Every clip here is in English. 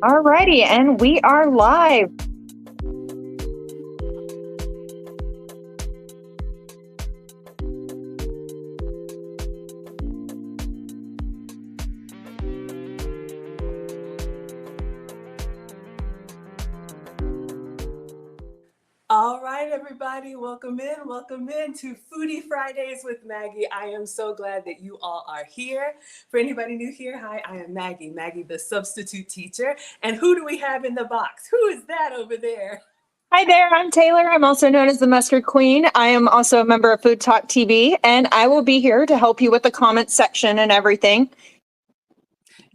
Alrighty, and we are live. All right, everybody, welcome in to Foodie Fridays with Maggie. I am so glad that you all are here. For anybody new here, hi, I am Maggie the Substitute Teacher. And who do we have in the box? Who is that over there? Hi there, I'm Taylor. I'm also known as the Mustard Queen. I am also a member of FoodtokTV, and I will be here to help you with the comments section and everything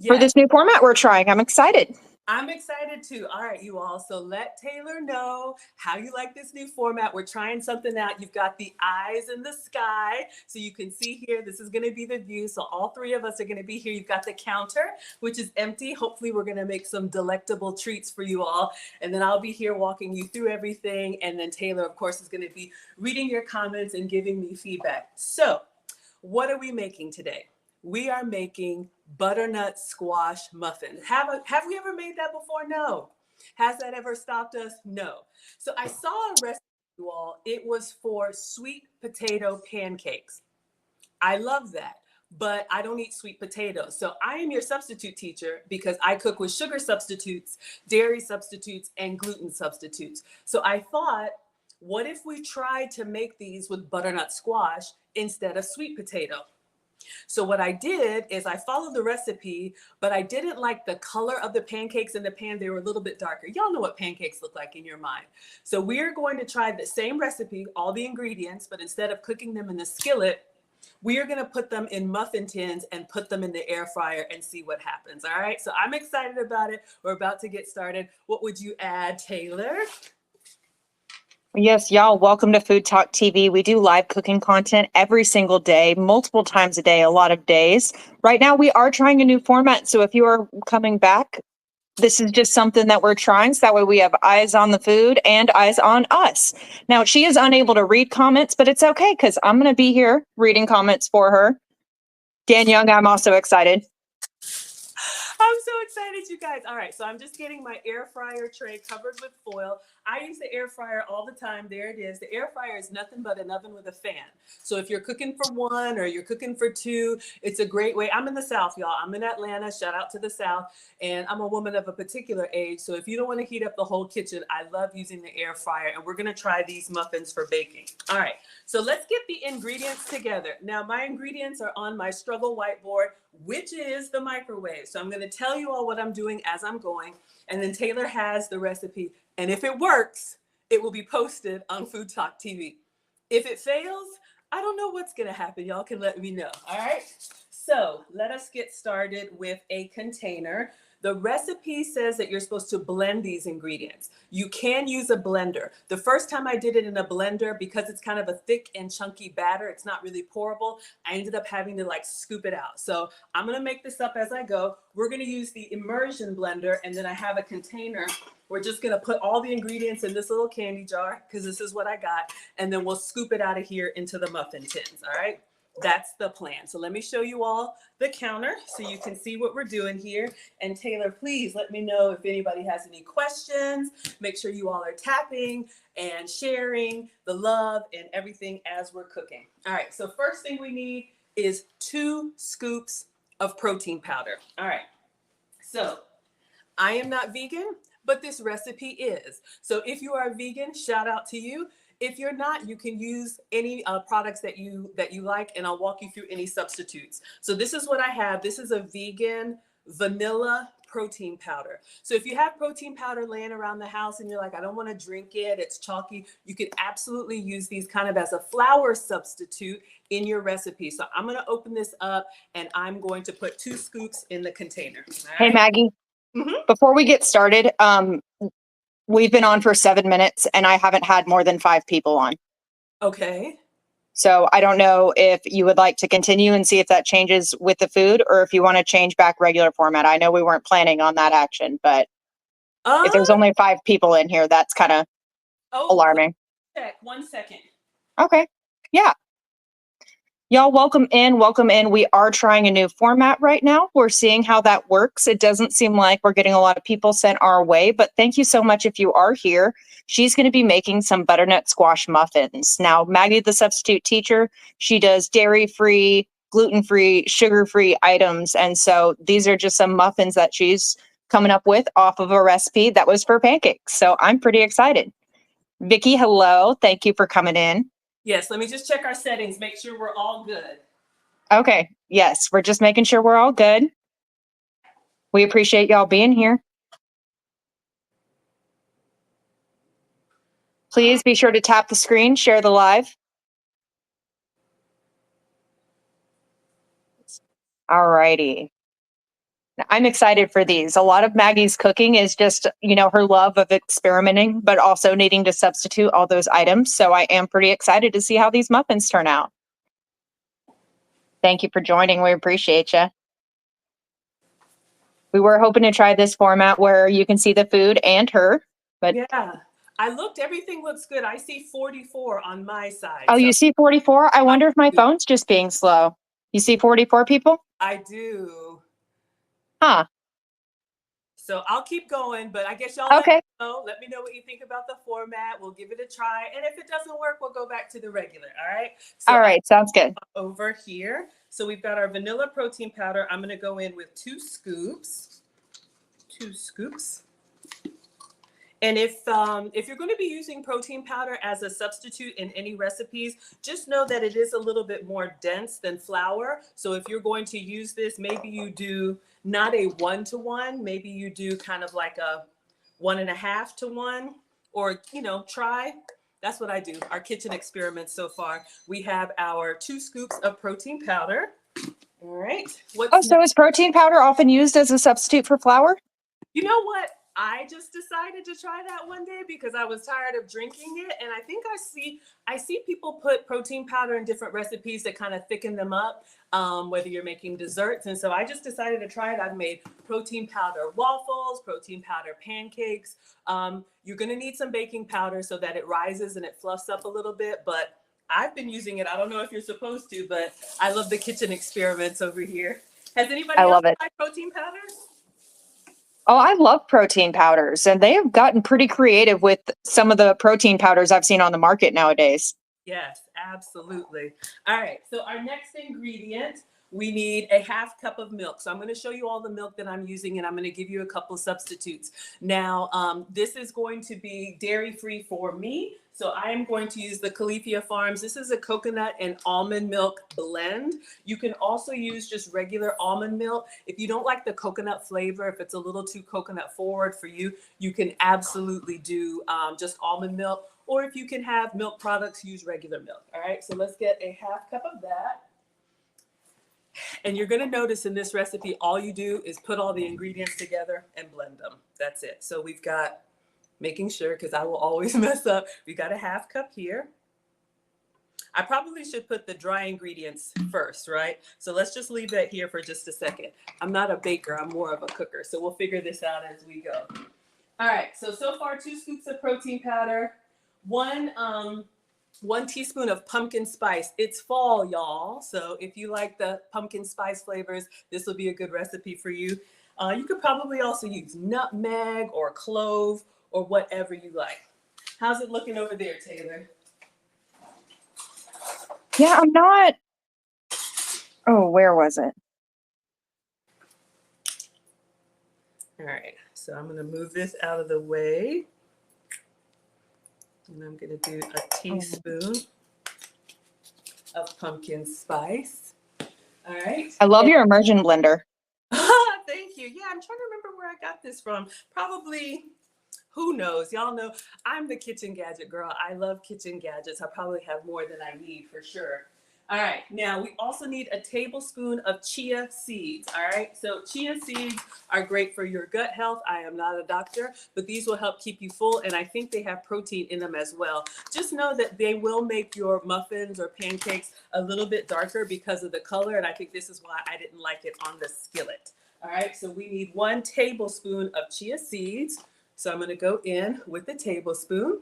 for this new format we're trying. I'm excited. I'm excited too. All right, you all. So let Taylor know how you like this new format. We're trying something out. You've got the eyes in the sky. So you can see here, this is going to be the view. So all three of us are going to be here. You've got the counter, which is empty. Hopefully we're going to make some delectable treats for you all. And then I'll be here walking you through everything. And then Taylor, of course, is going to be reading your comments and giving me feedback. So what are we making today? We are making butternut squash muffins. Have we ever made that before? No. Has that ever stopped us? No. So I saw a recipe, you all. It was for sweet potato pancakes. I love that, but I don't eat sweet potatoes. So I am your substitute teacher because I cook with sugar substitutes, dairy substitutes, and gluten substitutes. So I thought, what if we tried to make these with butternut squash instead of sweet potato? So what I did is I followed the recipe, but I didn't like the color of the pancakes in the pan. They were a little bit darker. Y'all know what pancakes look like in your mind. So we're going to try the same recipe, all the ingredients, but instead of cooking them in the skillet, we are going to put them in muffin tins and put them in the air fryer and see what happens. All right. So I'm excited about it. We're about to get started. What would you add, Taylor? Yes, y'all, welcome to FoodtokTV. We do live cooking content every single day, multiple times a day, a lot of days. Right now, we are trying a new format. So if you are coming back, this is just something that we're trying. So that way we have eyes on the food and eyes on us. Now, she is unable to read comments, but it's okay because I'm going to be here reading comments for her. Dan Young, I'm also excited. I'm so excited, you guys. All right, so I'm just getting my air fryer tray covered with foil. I use the air fryer all the time. There it is. The air fryer is nothing but an oven with a fan. So if you're cooking for one or you're cooking for two, it's a great way. I'm in the South, y'all. I'm in Atlanta. Shout out to the South. And I'm a woman of a particular age. So if you don't want to heat up the whole kitchen, I love using the air fryer. And we're going to try these muffins for baking. All right, so let's get the ingredients together. Now, my ingredients are on my struggle whiteboard, which is the microwave. So I'm going to tell you all what I'm doing as I'm going. And then Taylor has the recipe. And if it works, it will be posted on FoodtokTV. If it fails, I don't know what's going to happen. Y'all can let me know. All right. So let us get started with a container. The recipe says that you're supposed to blend these ingredients. You can use a blender. The first time I did it in a blender, because it's kind of a thick and chunky batter, it's not really pourable, I ended up having to like scoop it out. So I'm going to make this up as I go. We're going to use the immersion blender, and then I have a container. We're just going to put all the ingredients in this little candy jar because this is what I got, and then we'll scoop it out of here into the muffin tins. All right. That's the plan. So let me show you all the counter so you can see what we're doing here. And Taylor, please let me know if anybody has any questions. Make sure you all are tapping and sharing the love and everything as we're cooking. All right, so first thing we need is 2 scoops of protein powder. All right, so I am not vegan, but this recipe is. So if you are vegan, shout out to you. If you're not, you can use any products that you like, and I'll walk you through any substitutes. So this is what I have. This is a vegan vanilla protein powder. So if you have protein powder laying around the house and you're like, I don't want to drink it, it's chalky, you can absolutely use these kind of as a flour substitute in your recipe. So I'm going to open this up and I'm going to put 2 scoops in the container. All right? Hey, Maggie, before we get started, we've been on for 7 minutes and I haven't had more than 5 people on. Okay. So I don't know if you would like to continue and see if that changes with the food, or if you want to change back regular format. I know we weren't planning on that action, but if there's only 5 people in here, that's kind of alarming. One second. Okay. Yeah. Y'all, welcome in. Welcome in. We are trying a new format right now. We're seeing how that works. It doesn't seem like we're getting a lot of people sent our way, but thank you so much if you are here. She's going to be making some butternut squash muffins. Now, Maggie the Substitute Teacher, she does dairy-free, gluten-free, sugar-free items. And so these are just some muffins that she's coming up with off of a recipe that was for pancakes. So I'm pretty excited. Vicki, hello. Thank you for coming in. Yes, let me just check our settings, make sure we're all good. Okay. Yes, we're just making sure we're all good. We appreciate y'all being here. Please be sure to tap the screen, share the live. All righty. I'm excited for these. A lot of Maggie's cooking is just, her love of experimenting, but also needing to substitute all those items. So I am pretty excited to see how these muffins turn out. Thank you for joining. We appreciate you. We were hoping to try this format where you can see the food and her, but Yeah, I looked, everything looks good. I see 44 on my side. oh, you see 44? I wonder if my do. phone's just being slow. You see 44 people? I do. Huh. So I'll keep going, but I guess y'all Okay. let me know what you think about the format. We'll give it a try. And if it doesn't work, we'll go back to the regular. All right. So All right. Sounds good. over here. So we've got our vanilla protein powder. I'm going to go in with 2 scoops. 2 scoops. And if you're going to be using protein powder as a substitute in any recipes, just know that it is a little bit more dense than flour. So if you're going to use this, maybe you do not a 1-to-1, maybe you do kind of like a 1.5-to-1, or try. That's what I do. Our kitchen experiments so far. We have our 2 scoops of protein powder. All right. So is protein powder often used as a substitute for flour? You know what? I just decided to try that one day because I was tired of drinking it. And I think I see people put protein powder in different recipes that kind of thicken them up, whether you're making desserts. And so I just decided to try it. I've made protein powder waffles, protein powder pancakes. You're going to need some baking powder so that it rises and it fluffs up a little bit. But I've been using it. I don't know if you're supposed to, but I love the kitchen experiments over here. Has anybody else tried protein powder? Oh, I love protein powders, and they have gotten pretty creative with some of the protein powders I've seen on the market nowadays. Yes, absolutely. All right, so our next ingredient, we need a 1/2 cup of milk. So I'm going to show you all the milk that I'm using, and I'm going to give you a couple substitutes. Now, this is going to be dairy-free for me. So I am going to use the Califia Farms. This is a coconut and almond milk blend. You can also use just regular almond milk. If you don't like the coconut flavor, if it's a little too coconut forward for you, you can absolutely do just almond milk. Or if you can have milk products, use regular milk. All right, so let's get a 1/2 cup of that. And you're going to notice in this recipe, all you do is put all the ingredients together and blend them. That's it. So we've got, making sure, because I will always mess up, we got a 1/2 cup here. I probably should put the dry ingredients first, right? So let's just leave that here for just a second. I'm not a baker, I'm more of a cooker. So we'll figure this out as we go. All right, so far 2 scoops of protein powder, 1 teaspoon of pumpkin spice. It's fall, y'all. So if you like the pumpkin spice flavors, this will be a good recipe for you. You could probably also use nutmeg or clove or whatever you like. How's it looking over there, Taylor? Yeah, I'm not. Oh, where was it? All right, so I'm going to move this out of the way. And I'm going to do a teaspoon of pumpkin spice. All right. I love your immersion blender. Thank you. Yeah, I'm trying to remember where I got this from. Probably, who knows? Y'all know I'm the kitchen gadget girl. I love kitchen gadgets. I probably have more than I need for sure. All right, now we also need a tablespoon of chia seeds. All right, so chia seeds are great for your gut health. I am not a doctor, but these will help keep you full, and I think they have protein in them as well. Just know that they will make your muffins or pancakes a little bit darker because of the color, and I think this is why I didn't like it on the skillet. All right, so we need 1 tablespoon of chia seeds. So I'm going to go in with the tablespoon,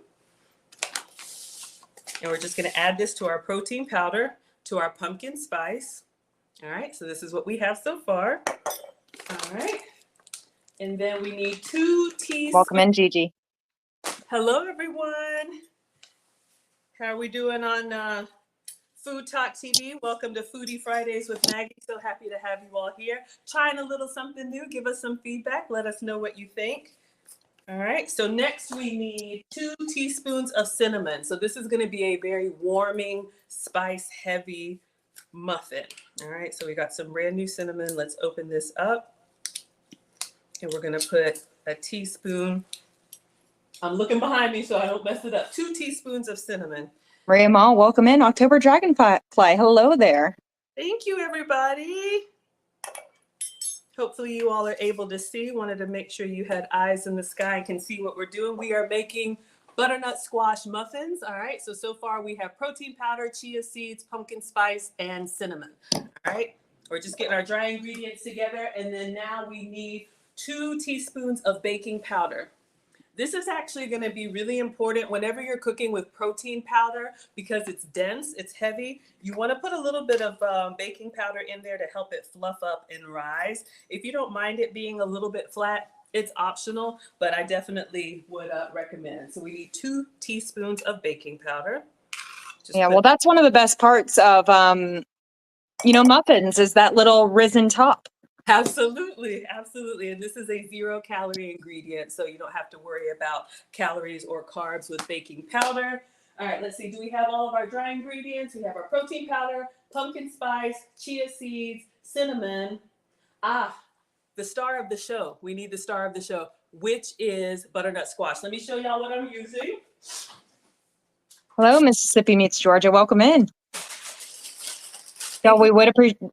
and we're just going to add this to our protein powder. to our pumpkin spice. All right, so this is what we have so far. All right. And then we need 2 teaspoons. Welcome in, Gigi. Hello, everyone. How are we doing on Food Talk TV? Welcome to Foodie Fridays with Maggie. So happy to have you all here. Trying a little something new. Give us some feedback. Let us know what you think. All right, so next we need 2 teaspoons of cinnamon. So this is going to be a very warming, spice-heavy muffin. All right, so we got some brand new cinnamon. Let's open this up. And we're going to put a teaspoon. I'm looking behind me so I don't mess it up. 2 teaspoons of cinnamon. Maria Ma, welcome in. October Dragonfly. Hello there. Thank you, everybody. Hopefully you all are able to see. Wanted to make sure you had eyes in the sky and can see what we're doing. We are making butternut squash muffins. All right, so far we have protein powder, chia seeds, pumpkin spice, and cinnamon. All right, we're just getting our dry ingredients together. And then now we need 2 teaspoons of baking powder. This is actually going to be really important whenever you're cooking with protein powder because it's dense, it's heavy. You want to put a little bit of baking powder in there to help it fluff up and rise. If you don't mind it being a little bit flat, it's optional, but I definitely would recommend. So we need 2 teaspoons of baking powder. Well, that's one of the best parts of, muffins is that little risen top. Absolutely, absolutely. And this is a 0-calorie ingredient, so you don't have to worry about calories or carbs with baking powder. All right, let's see. Do we have all of our dry ingredients? We have our protein powder, pumpkin spice, chia seeds, cinnamon. The star of the show. We need the star of the show, which is butternut squash. Let me show y'all what I'm using. Hello, Mississippi meets Georgia. Welcome in. Y'all,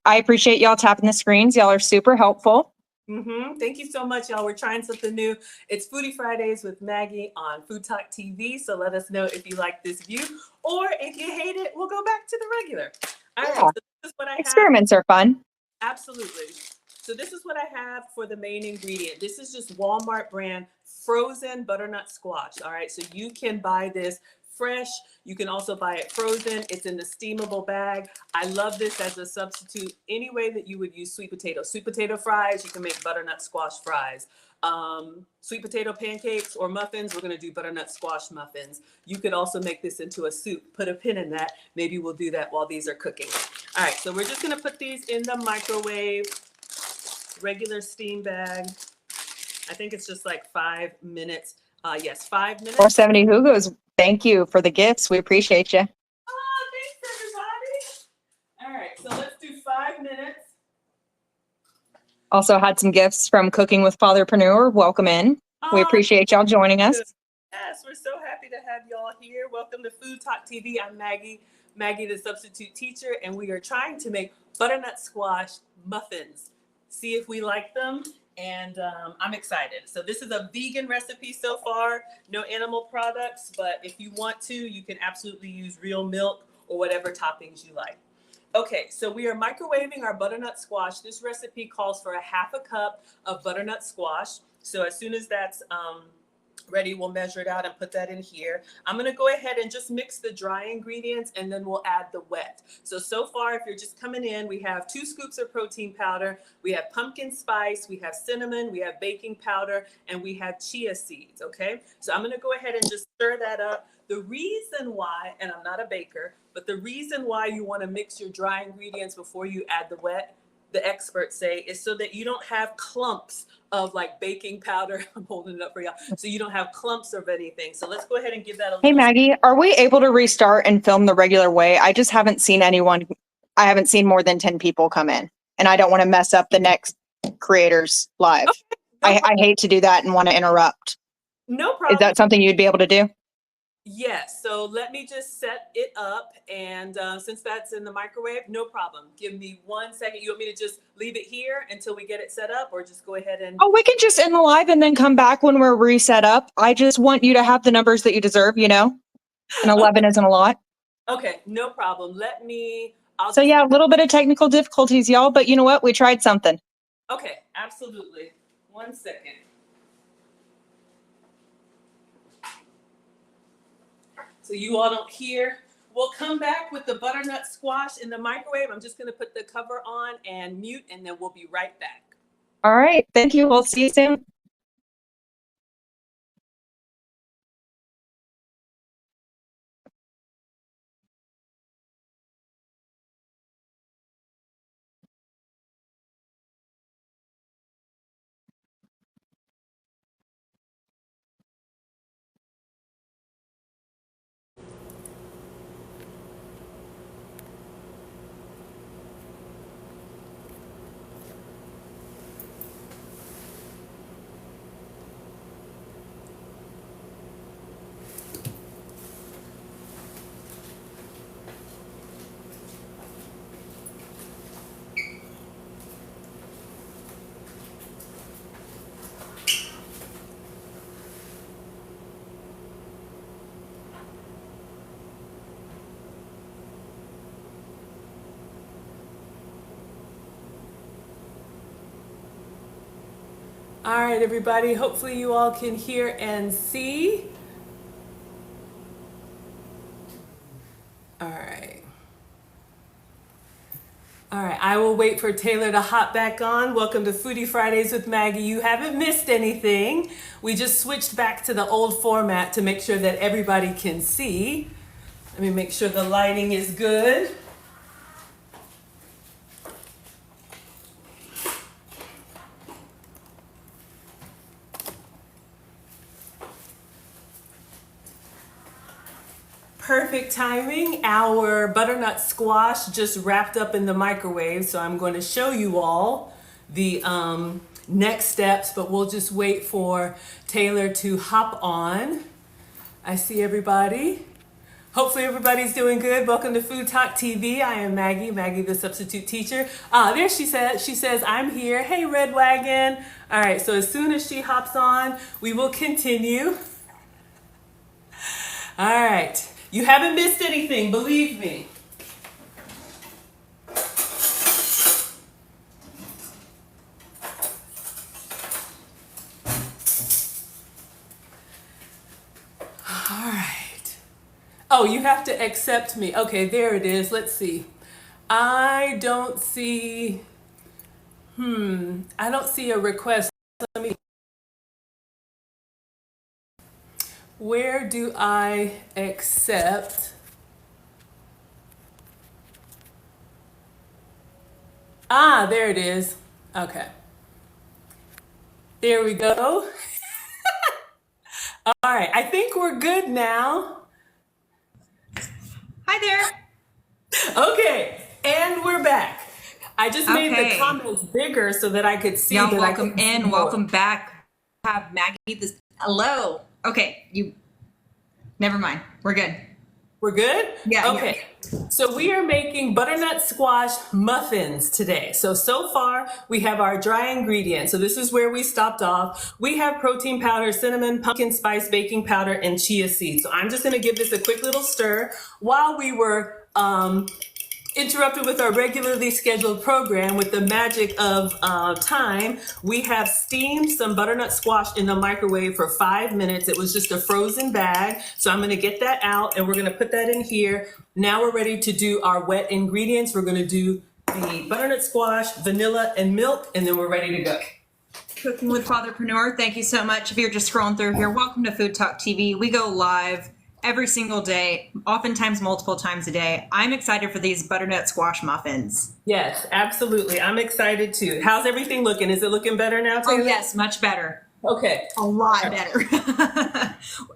I appreciate y'all tapping the screens. Y'all are super helpful. Thank you so much, y'all. We're trying something new. It's Foodie Fridays with Maggie on Food Talk TV. So let us know if you like this view, or if you hate it, we'll go back to the regular. All right, so this is what I have. Experiments are fun. Absolutely. So this is what I have for the main ingredient. This is just Walmart brand frozen butternut squash. All right, so you can buy this fresh. You can also buy it frozen. It's in the steamable bag. I love this as a substitute any way that you would use sweet potato fries. You can make butternut squash fries. Sweet potato pancakes or muffins, we're going to do butternut squash muffins. You could also make this into a soup. Put a pin in that. Maybe we'll do that while these are cooking. All right, so we're just going to put these in the microwave, regular steam bag. I think it's just like 5 minutes. Yes, 5 minutes. 470 Hugos, thank you for the gifts. We appreciate you. Oh, thanks, everybody. All right, so let's do 5 minutes. Also had some gifts from Cooking with Fatherpreneur. Welcome in. We appreciate y'all joining us. Yes, we're so happy to have y'all here. Welcome to Food Talk TV. I'm Maggie the Substitute Teacher, and we are trying to make butternut squash muffins. See if we like them. And I'm excited. So this is a vegan recipe so far, no animal products, but if you want to, you can absolutely use real milk or whatever toppings you like. Okay, so we are microwaving our butternut squash. This recipe calls for 1/2 cup of butternut squash. So as soon as that's ready, we'll measure it out and put that in here. I'm going to go ahead and just mix the dry ingredients and then we'll add the wet. So far, if you're just coming in, we have 2 scoops of protein powder, we have pumpkin spice, we have cinnamon, we have baking powder, and we have chia seeds, okay? So I'm going to go ahead and just stir that up. The reason why, and I'm not a baker, but the reason why you want to mix your dry ingredients before you add the wet, the experts say, is so that you don't have clumps of like baking powder. I'm holding it up for y'all. So you don't have clumps of anything. So let's go ahead and give that a little. Hey, Maggie, are we able to restart and film the regular way? I just haven't seen anyone. I haven't seen more than 10 people come in, and I don't want to mess up the next creators live. Okay, I hate to do that and want to interrupt. No problem. Is that something you'd be able to do? Yes. So let me just set it up. And since that's in the microwave, no problem. Give me 1 second. You want me to just leave it here until we get it set up, or just go ahead and... Oh, we can just end the live and then come back when we're reset up. I just want you to have the numbers that you deserve, you know? And 11 isn't a lot. Okay, no problem. Let me... Yeah, a little bit of technical difficulties, y'all, but you know what? We tried something. Okay, absolutely. 1 second. So you all don't hear We'll come back with the butternut squash in the microwave. I'm just gonna put the cover on and mute, and then we'll be right back. All right. Thank you. We'll see you soon. All right, everybody. Hopefully you all can hear and see. All right. All right, I will wait for Taylor to hop back on. Welcome to Foodie Fridays with Maggie. You haven't missed anything. We just switched back to the old format to make sure that everybody can see. Let me make sure the lighting is good. Perfect timing. Our butternut squash just wrapped up in the microwave, so I'm going to show you all the next steps, but we'll just wait for Taylor to hop on. I see everybody. Hopefully everybody's doing good. Welcome to FoodtokTV. I am Maggie the Substitute Teacher. There she says. She says, I'm here. Hey, Red Wagon. All right, so as soon as she hops on, we will continue. All right. You haven't missed anything, believe me. All right. Oh, you have to accept me. Okay, there it is. Let's see. I don't see a request. Let me. Where do I accept? Ah, there it is. Okay. There we go. All right, I think we're good now. Hi there. Okay, and we're back. I just made the Okay. comments bigger so that I could see Y'all, that I welcome could see in. more. Welcome back. Have Maggie this. Hello. Okay, you. Never mind. We're good. We're good? Yeah, Okay. So we are making butternut squash muffins today. So far we have our dry ingredients. So this is where we stopped off. We have protein powder, cinnamon, pumpkin spice, baking powder, and chia seeds. So I'm just going to give this a quick little stir while we were interrupted with our regularly scheduled program. With the magic of time, we have steamed some butternut squash in the microwave for 5 minutes. It was just a frozen bag. So I'm going to get that out and we're going to put that in here. Now we're ready to do our wet ingredients. We're going to do the butternut squash, vanilla, and milk, and then we're ready to go. Cooking with Fatherpreneur. Thank you so much. If you're just scrolling through here, welcome to Food Talk TV. We go live every single day, oftentimes multiple times a day. I'm excited for these butternut squash muffins. Yes, absolutely. I'm excited too. How's everything looking? Is it looking better now, Oh Taylor? yes, much better. Okay. A lot better.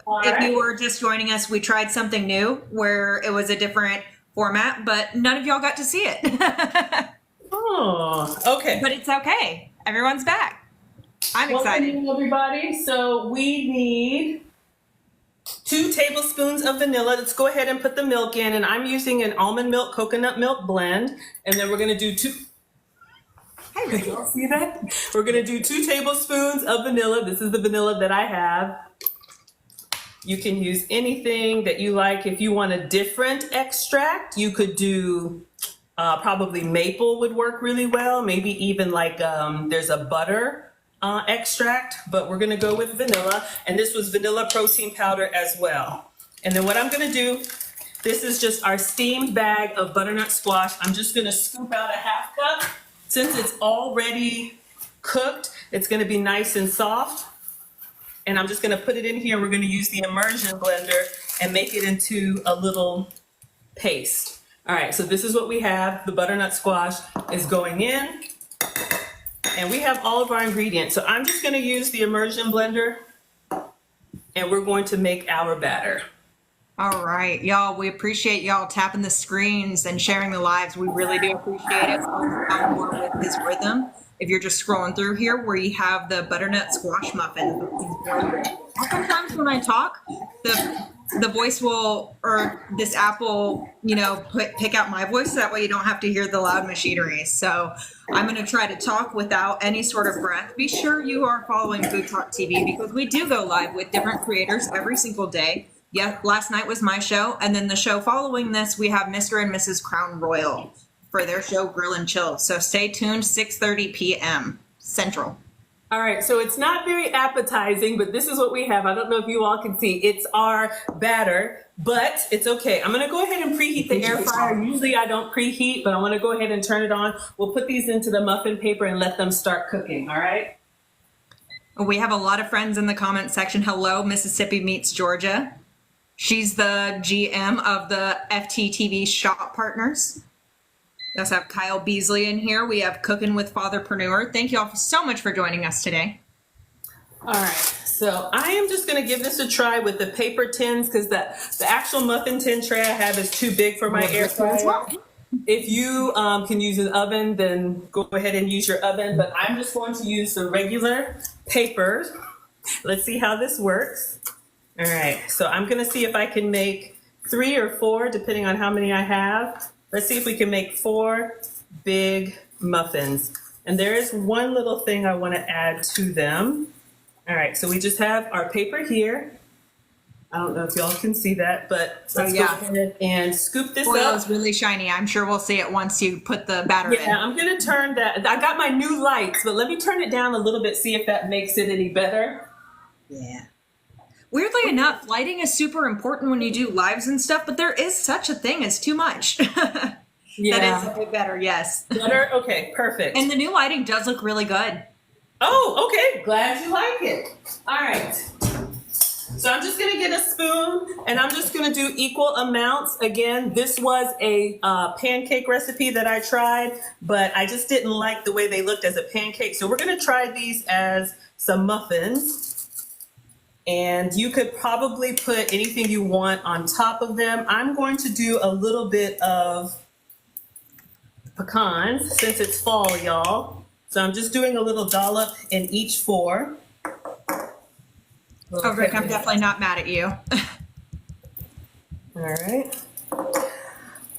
All If right. you were just joining us, we tried something new where it was a different format, but none of y'all got to see it. Oh, okay. But it's okay. Everyone's back. I'm excited. Welcome, everybody. So we need 2 tablespoons of vanilla. Let's go ahead and put the milk in, and I'm using an almond milk coconut milk blend. And then we're going to do 2. Hi, Ricky. Y'all see that? We're going to do 2 tablespoons of vanilla. This is the vanilla that I have. You can use anything that you like. If you want a different extract, you could do probably maple would work really well. Maybe even like there's a butter extract, but we're gonna go with vanilla. And this was vanilla protein powder as well. And then what I'm gonna do This is just our steamed bag of butternut squash. I'm just gonna scoop out a half cup. Since it's already cooked, it's gonna be nice and soft. And I'm just gonna put it in here. We're gonna use the immersion blender and make it into a little paste. All right, so this is what we have. The butternut squash is going in, and we have all of our ingredients. So I'm just gonna use the immersion blender, and we're going to make our batter. All right, y'all, we appreciate y'all tapping the screens and sharing the lives. We really do appreciate it. So more with his rhythm. If you're just scrolling through here, where you have the butternut squash muffin. Sometimes when I talk, the voice will, or this app will, pick out my voice. So that way you don't have to hear the loud machinery. So I'm going to try to talk without any sort of breath. Be sure you are following Food Talk TV, because we do go live with different creators every single day. Yeah, last night was my show. And then the show following this, we have Mr. and Mrs. Crown Royal for their show Grill and Chill. So stay tuned, 6:30 p.m. Central. All right, so it's not very appetizing, but this is what we have. I don't know if you all can see. It's our batter, but it's okay. I'm gonna go ahead and preheat the air fryer. Usually I don't preheat, but I wanna go ahead and turn it on. We'll put these into the muffin paper and let them start cooking, all right? We have a lot of friends in the comment section. Hello, Mississippi meets Georgia. She's the GM of the FTTV Shop Partners. We also have Kyle Beasley in here. We have Cooking with Fatherpreneur. Thank you all so much for joining us today. All right, so I am just gonna give this a try with the paper tins, because the actual muffin tin tray I have is too big for my air fryer. If you can use an oven, then go ahead and use your oven, but I'm just going to use the regular paper. Let's see how this works. All right, so I'm gonna see if I can make 3 or 4, depending on how many I have. Let's see if we can make 4 big muffins. And there is one little thing I want to add to them. All right, so we just have our paper here. I don't know if y'all can see that, but let's go ahead and scoop this Oil up. is really shiny. I'm sure we'll see it once you put the batter in. Yeah, I'm gonna turn that. I got my new lights, but let me turn it down a little bit, see if that makes it any better. Yeah. Weirdly enough, lighting is super important when you do lives and stuff, but there is such a thing as too much. Yeah. That is a bit better, yes. Better? Okay, perfect. And the new lighting does look really good. Oh, okay. Glad you like it. All right. So I'm just going to get a spoon, and I'm just going to do equal amounts. Again, this was a pancake recipe that I tried, but I just didn't like the way they looked as a pancake. So we're going to try these as some muffins. And you could probably put anything you want on top of them. I'm going to do a little bit of pecans since it's fall, y'all. So I'm just doing a little dollop in each 4. Oh, Rick, I'm definitely not mad at you. All right.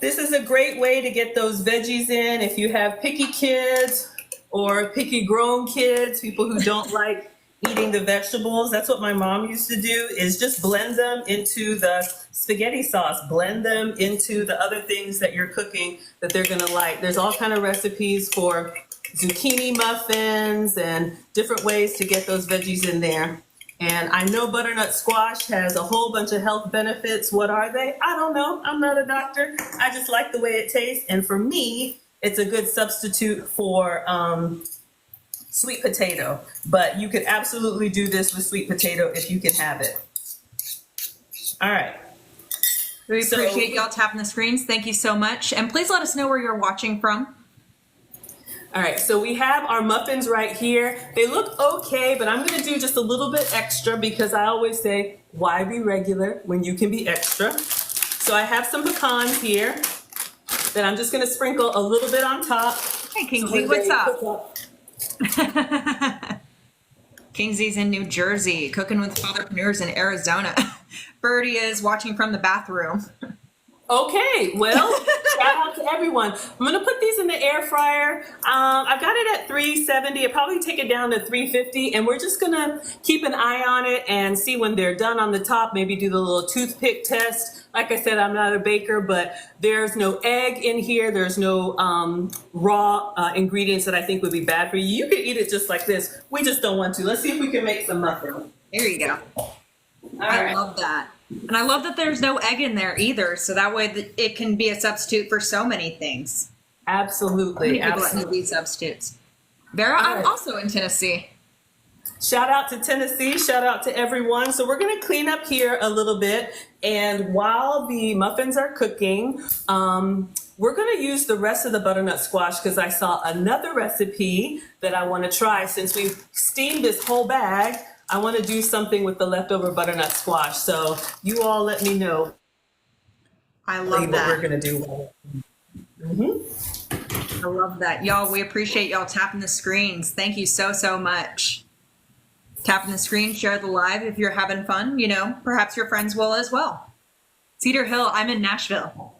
This is a great way to get those veggies in if you have picky kids or picky grown kids, people who don't like eating the vegetables. That's what my mom used to do, is just blend them into the spaghetti sauce, blend them into the other things that you're cooking that they're gonna like. There's all kind of recipes for zucchini muffins and different ways to get those veggies in there. And I know butternut squash has a whole bunch of health benefits. What are they? I don't know. I'm not a doctor. I just like the way it tastes. And for me, it's a good substitute for sweet potato. But you could absolutely do this with sweet potato if you can have it. All right. We appreciate y'all tapping the screens. Thank you so much. And please let us know where you're watching from. All right, so we have our muffins right here. They look okay, but I'm gonna do just a little bit extra because I always say, why be regular when you can be extra? So I have some pecans here that I'm just gonna sprinkle a little bit on top. Hey, Kingsley, what's up? Kingsley's in New Jersey, cooking with fatherpreneurs in Arizona. Birdie is watching from the bathroom. Okay, well, shout out to everyone. I'm gonna put these in the air fryer. I've got it at 370. I'll probably take it down to 350, and we're just gonna keep an eye on it and see when they're done on the top, maybe do the little toothpick test. Like I said, I'm not a baker, but there's no egg in here. There's no raw ingredients that I think would be bad for you. You could eat it just like this. We just don't want to. Let's see if we can make some muffins. There you go. I love that. And I love that there's no egg in there either. So that way it can be a substitute for so many things. Absolutely. People that Absolutely. need these substitutes. Vera, All I'm right. also in Tennessee. Shout out to Tennessee. Shout out to everyone. So we're going to clean up here a little bit. And while the muffins are cooking, we're going to use the rest of the butternut squash because I saw another recipe that I want to try. Since we've steamed this whole bag, I want to do something with the leftover butternut squash. So you all let me know I love what we're that. going to do. I love that. Y'all, we appreciate y'all tapping the screens. Thank you so, so much. Tapping the screen, share the live if you're having fun. You know, perhaps your friends will as well. Cedar Hill, I'm in Nashville.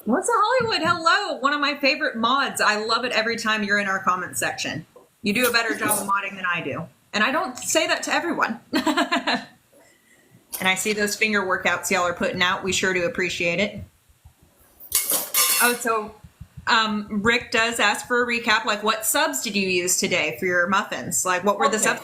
What's a Hollywood? Hello, one of my favorite mods. I love it every time you're in our comment section. You do a better job of modding than I do. And I don't say that to everyone. And I see those finger workouts y'all are putting out. We sure do appreciate it. Oh, so Rick does ask for a recap. Like, what subs did you use today for your muffins? Like, what were the subs?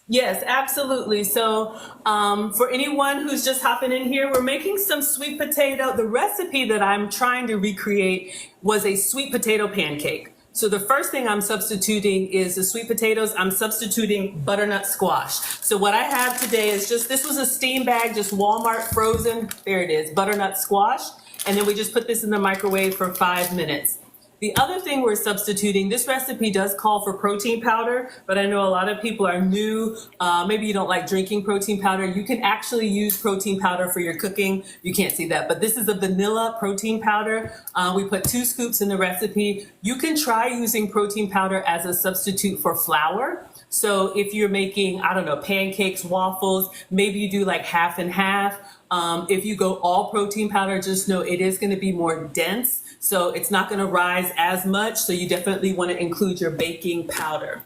Yes, absolutely. So for anyone who's just hopping in here, we're making some sweet potato. The recipe that I'm trying to recreate was a sweet potato pancake. So the first thing I'm substituting is the sweet potatoes. I'm substituting butternut squash. So what I have today is this was a steam bag, just Walmart frozen. There it is, butternut squash. And then we just put this in the microwave for 5 minutes. The other thing we're substituting, this recipe does call for protein powder, but I know a lot of people are new. Maybe you don't like drinking protein powder. You can actually use protein powder for your cooking. You can't see that, but this is a vanilla protein powder. We put 2 scoops in the recipe. You can try using protein powder as a substitute for flour. So if you're making, I don't know, pancakes, waffles, maybe you do like half and half. If you go all protein powder, just know it is going to be more dense. So it's not going to rise as much. So you definitely want to include your baking powder.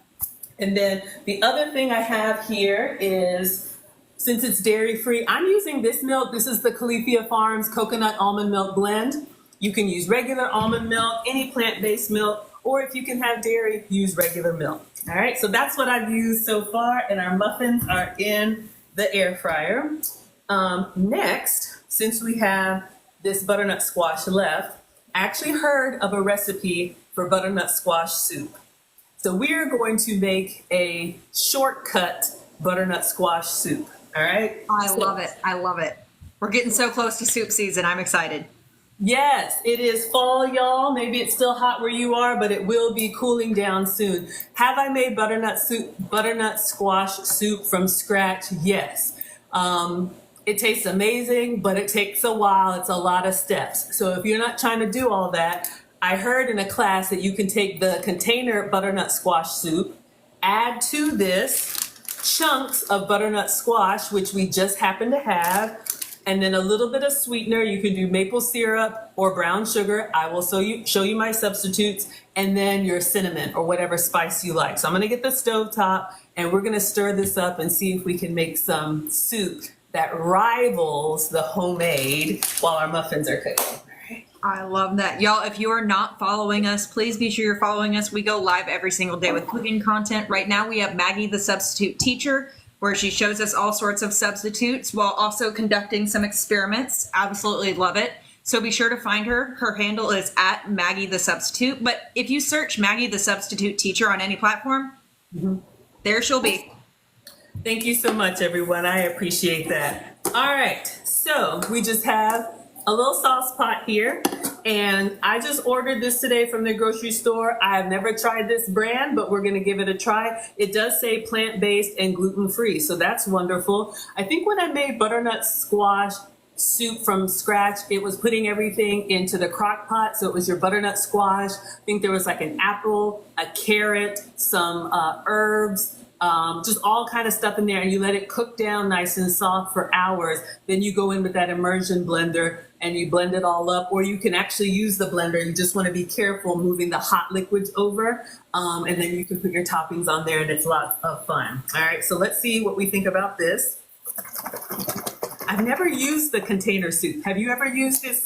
And then the other thing I have here is, since it's dairy free, I'm using this milk. This is the Califia Farms Coconut Almond Milk Blend. You can use regular almond milk, any plant-based milk, or if you can have dairy, use regular milk. All right, so that's what I've used so far, and our muffins are in the air fryer. Next, since we have this butternut squash left, I actually heard of a recipe for butternut squash soup. So we're going to make a shortcut butternut squash soup. All right. I love it. I love it. We're getting so close to soup season. I'm excited. Yes, it is fall, y'all. Maybe it's still hot where you are, but it will be cooling down soon. Have I made butternut squash soup from scratch? Yes. It tastes amazing, but it takes a while. It's a lot of steps. So if you're not trying to do all that, I heard in a class that you can take the container butternut squash soup, add to this chunks of butternut squash, which we just happen to have, and then a little bit of sweetener. You can do maple syrup or brown sugar. I will show you my substitutes, and then your cinnamon or whatever spice you like. So I'm going to get the stovetop, and we're going to stir this up and see if we can make some soup that rivals the homemade while our muffins are cooking. I love that. Y'all, if you are not following us, please be sure you're following us. We go live every single day with cooking content. Right now we have Maggie the Substitute Teacher, where she shows us all sorts of substitutes while also conducting some experiments. Absolutely love it. So be sure to find her. Her handle is at Maggie the Substitute. But if you search Maggie the Substitute Teacher on any platform, there she'll be. Thank you so much, everyone. I appreciate that. All right, so we just have a little sauce pot here, and I just ordered this today from the grocery store. I have never tried this brand, but we're gonna give it a try. It does say plant-based and gluten-free, so that's wonderful. I think when I made butternut squash soup from scratch, it was putting everything into the crock pot. So it was your butternut squash. I think there was like an apple, a carrot, some herbs, just all kind of stuff in there, and you let it cook down nice and soft for hours. Then you go in with that immersion blender and you blend it all up, or you can actually use the blender. You just want to be careful moving the hot liquids over, and then you can put your toppings on there, and it's lots of fun. All right, so let's see what we think about this. I've never used the container soup. Have you ever used this,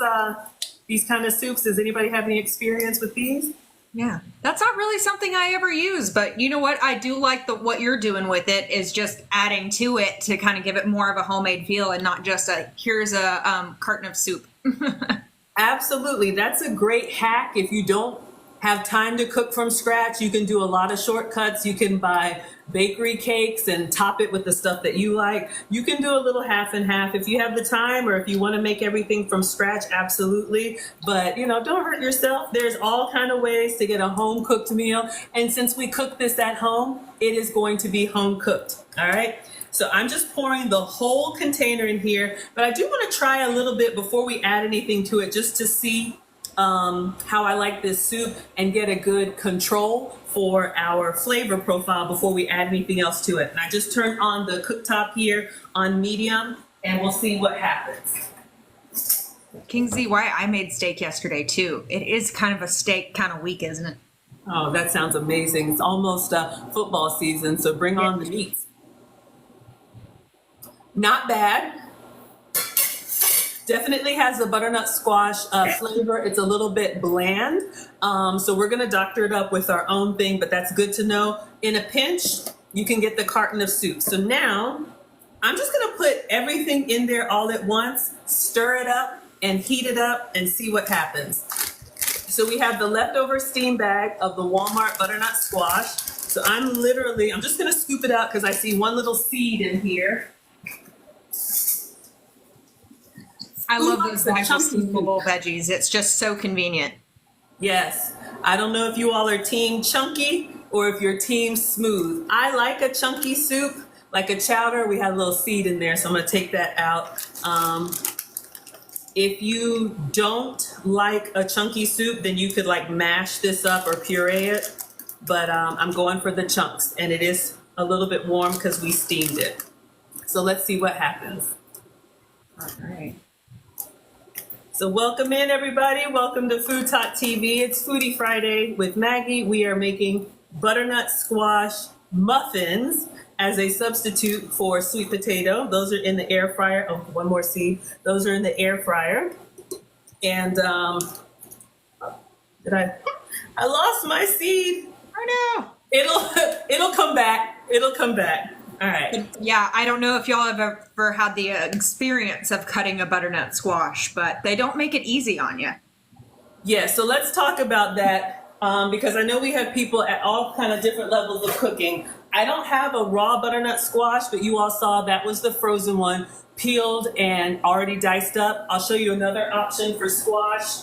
these kind of soups? Does anybody have any experience with these? Yeah, that's not really something I ever use, but you know what? I do like what you're doing with it is just adding to it to kind of give it more of a homemade feel and not just here's a carton of soup. Absolutely. That's a great hack. If you don't have time to cook from scratch, you can do a lot of shortcuts. You can buy bakery cakes and top it with the stuff that you like. You can do a little half and half if you have the time, or if you want to make everything from scratch, absolutely. But, don't hurt yourself. There's all kind of ways to get a home cooked meal. And since we cook this at home, it is going to be home cooked. All right. So I'm just pouring the whole container in here, but I do want to try a little bit before we add anything to it, just to see how I like this soup and get a good control for our flavor profile before we add anything else to it. And I just turned on the cooktop here on medium, and we'll see what happens. Kingsley, why I made steak yesterday too. It is kind of a steak kind of week, isn't it? Oh, that sounds amazing. It's almost football season, so bring on the meats. Not bad. Definitely has the butternut squash flavor. It's a little bit bland. So we're going to doctor it up with our own thing, but that's good to know. In a pinch, you can get the carton of soup. So now I'm just going to put everything in there all at once, stir it up and heat it up and see what happens. So we have the leftover steam bag of the Walmart butternut squash. So I'm just going to scoop it out because I see one little seed in here. I love those digestible veggies. It's just so convenient. Yes. I don't know if you all are team chunky or if you're team smooth. I like a chunky soup, like a chowder. We had a little seed in there, so I'm going to take that out. If you don't like a chunky soup, then you could mash this up or puree it. But I'm going for the chunks, and it is a little bit warm because we steamed it. So let's see what happens. All right. So welcome in, everybody. Welcome to FoodtokTV. It's Foodie Friday with Maggie. We are making butternut squash muffins as a substitute for sweet potato. Those are in the air fryer. Oh, one more seed. Those are in the air fryer. And I lost my seed. Oh no. It'll come back. It'll come back. All right. Yeah, I don't know if y'all have ever had the experience of cutting a butternut squash, but they don't make it easy on you. Yeah, so let's talk about that because I know we have people at all kind of different levels of cooking. I don't have a raw butternut squash, but you all saw that was the frozen one, peeled and already diced up. I'll show you another option for squash.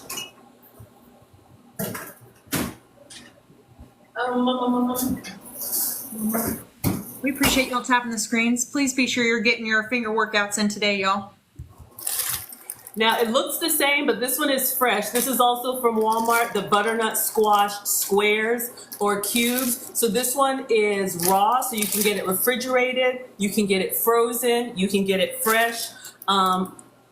We appreciate y'all tapping the screens. Please be sure you're getting your finger workouts in today, y'all. Now it looks the same, but this one is fresh. This is also from Walmart, the butternut squash squares or cubes. So this one is raw, so you can get it refrigerated, you can get it frozen, you can get it fresh.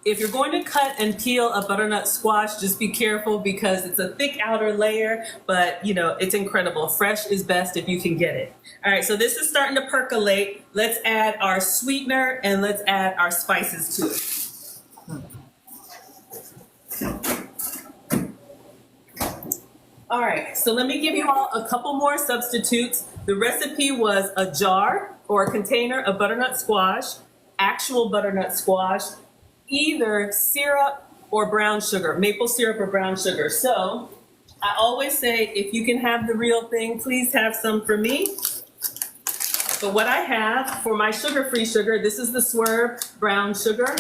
If you're going to cut and peel a butternut squash, just be careful because it's a thick outer layer, but it's incredible. Fresh is best if you can get it. All right, so this is starting to percolate. Let's add our sweetener and let's add our spices to it. All right, so let me give you all a couple more substitutes. The recipe was a jar or a container of butternut squash, actual butternut squash, either syrup or brown sugar, maple syrup or brown sugar. So I always say, if you can have the real thing, please have some for me. But what I have for my sugar-free sugar, this is the Swerve brown sugar.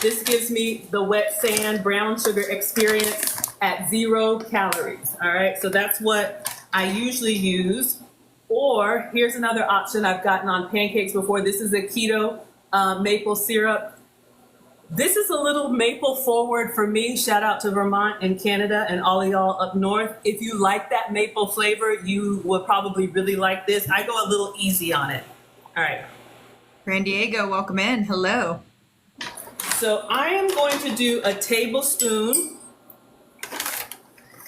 This gives me the wet sand brown sugar experience at 0 calories. All right, so that's what I usually use. Or here's another option I've gotten on pancakes before. This is a keto maple syrup. This is a little maple forward for me. Shout out to Vermont and Canada and all of y'all up north. If you like that maple flavor, you would probably really like this. I go a little easy on it. All right. San Diego, welcome in. Hello. So I am going to do a tablespoon.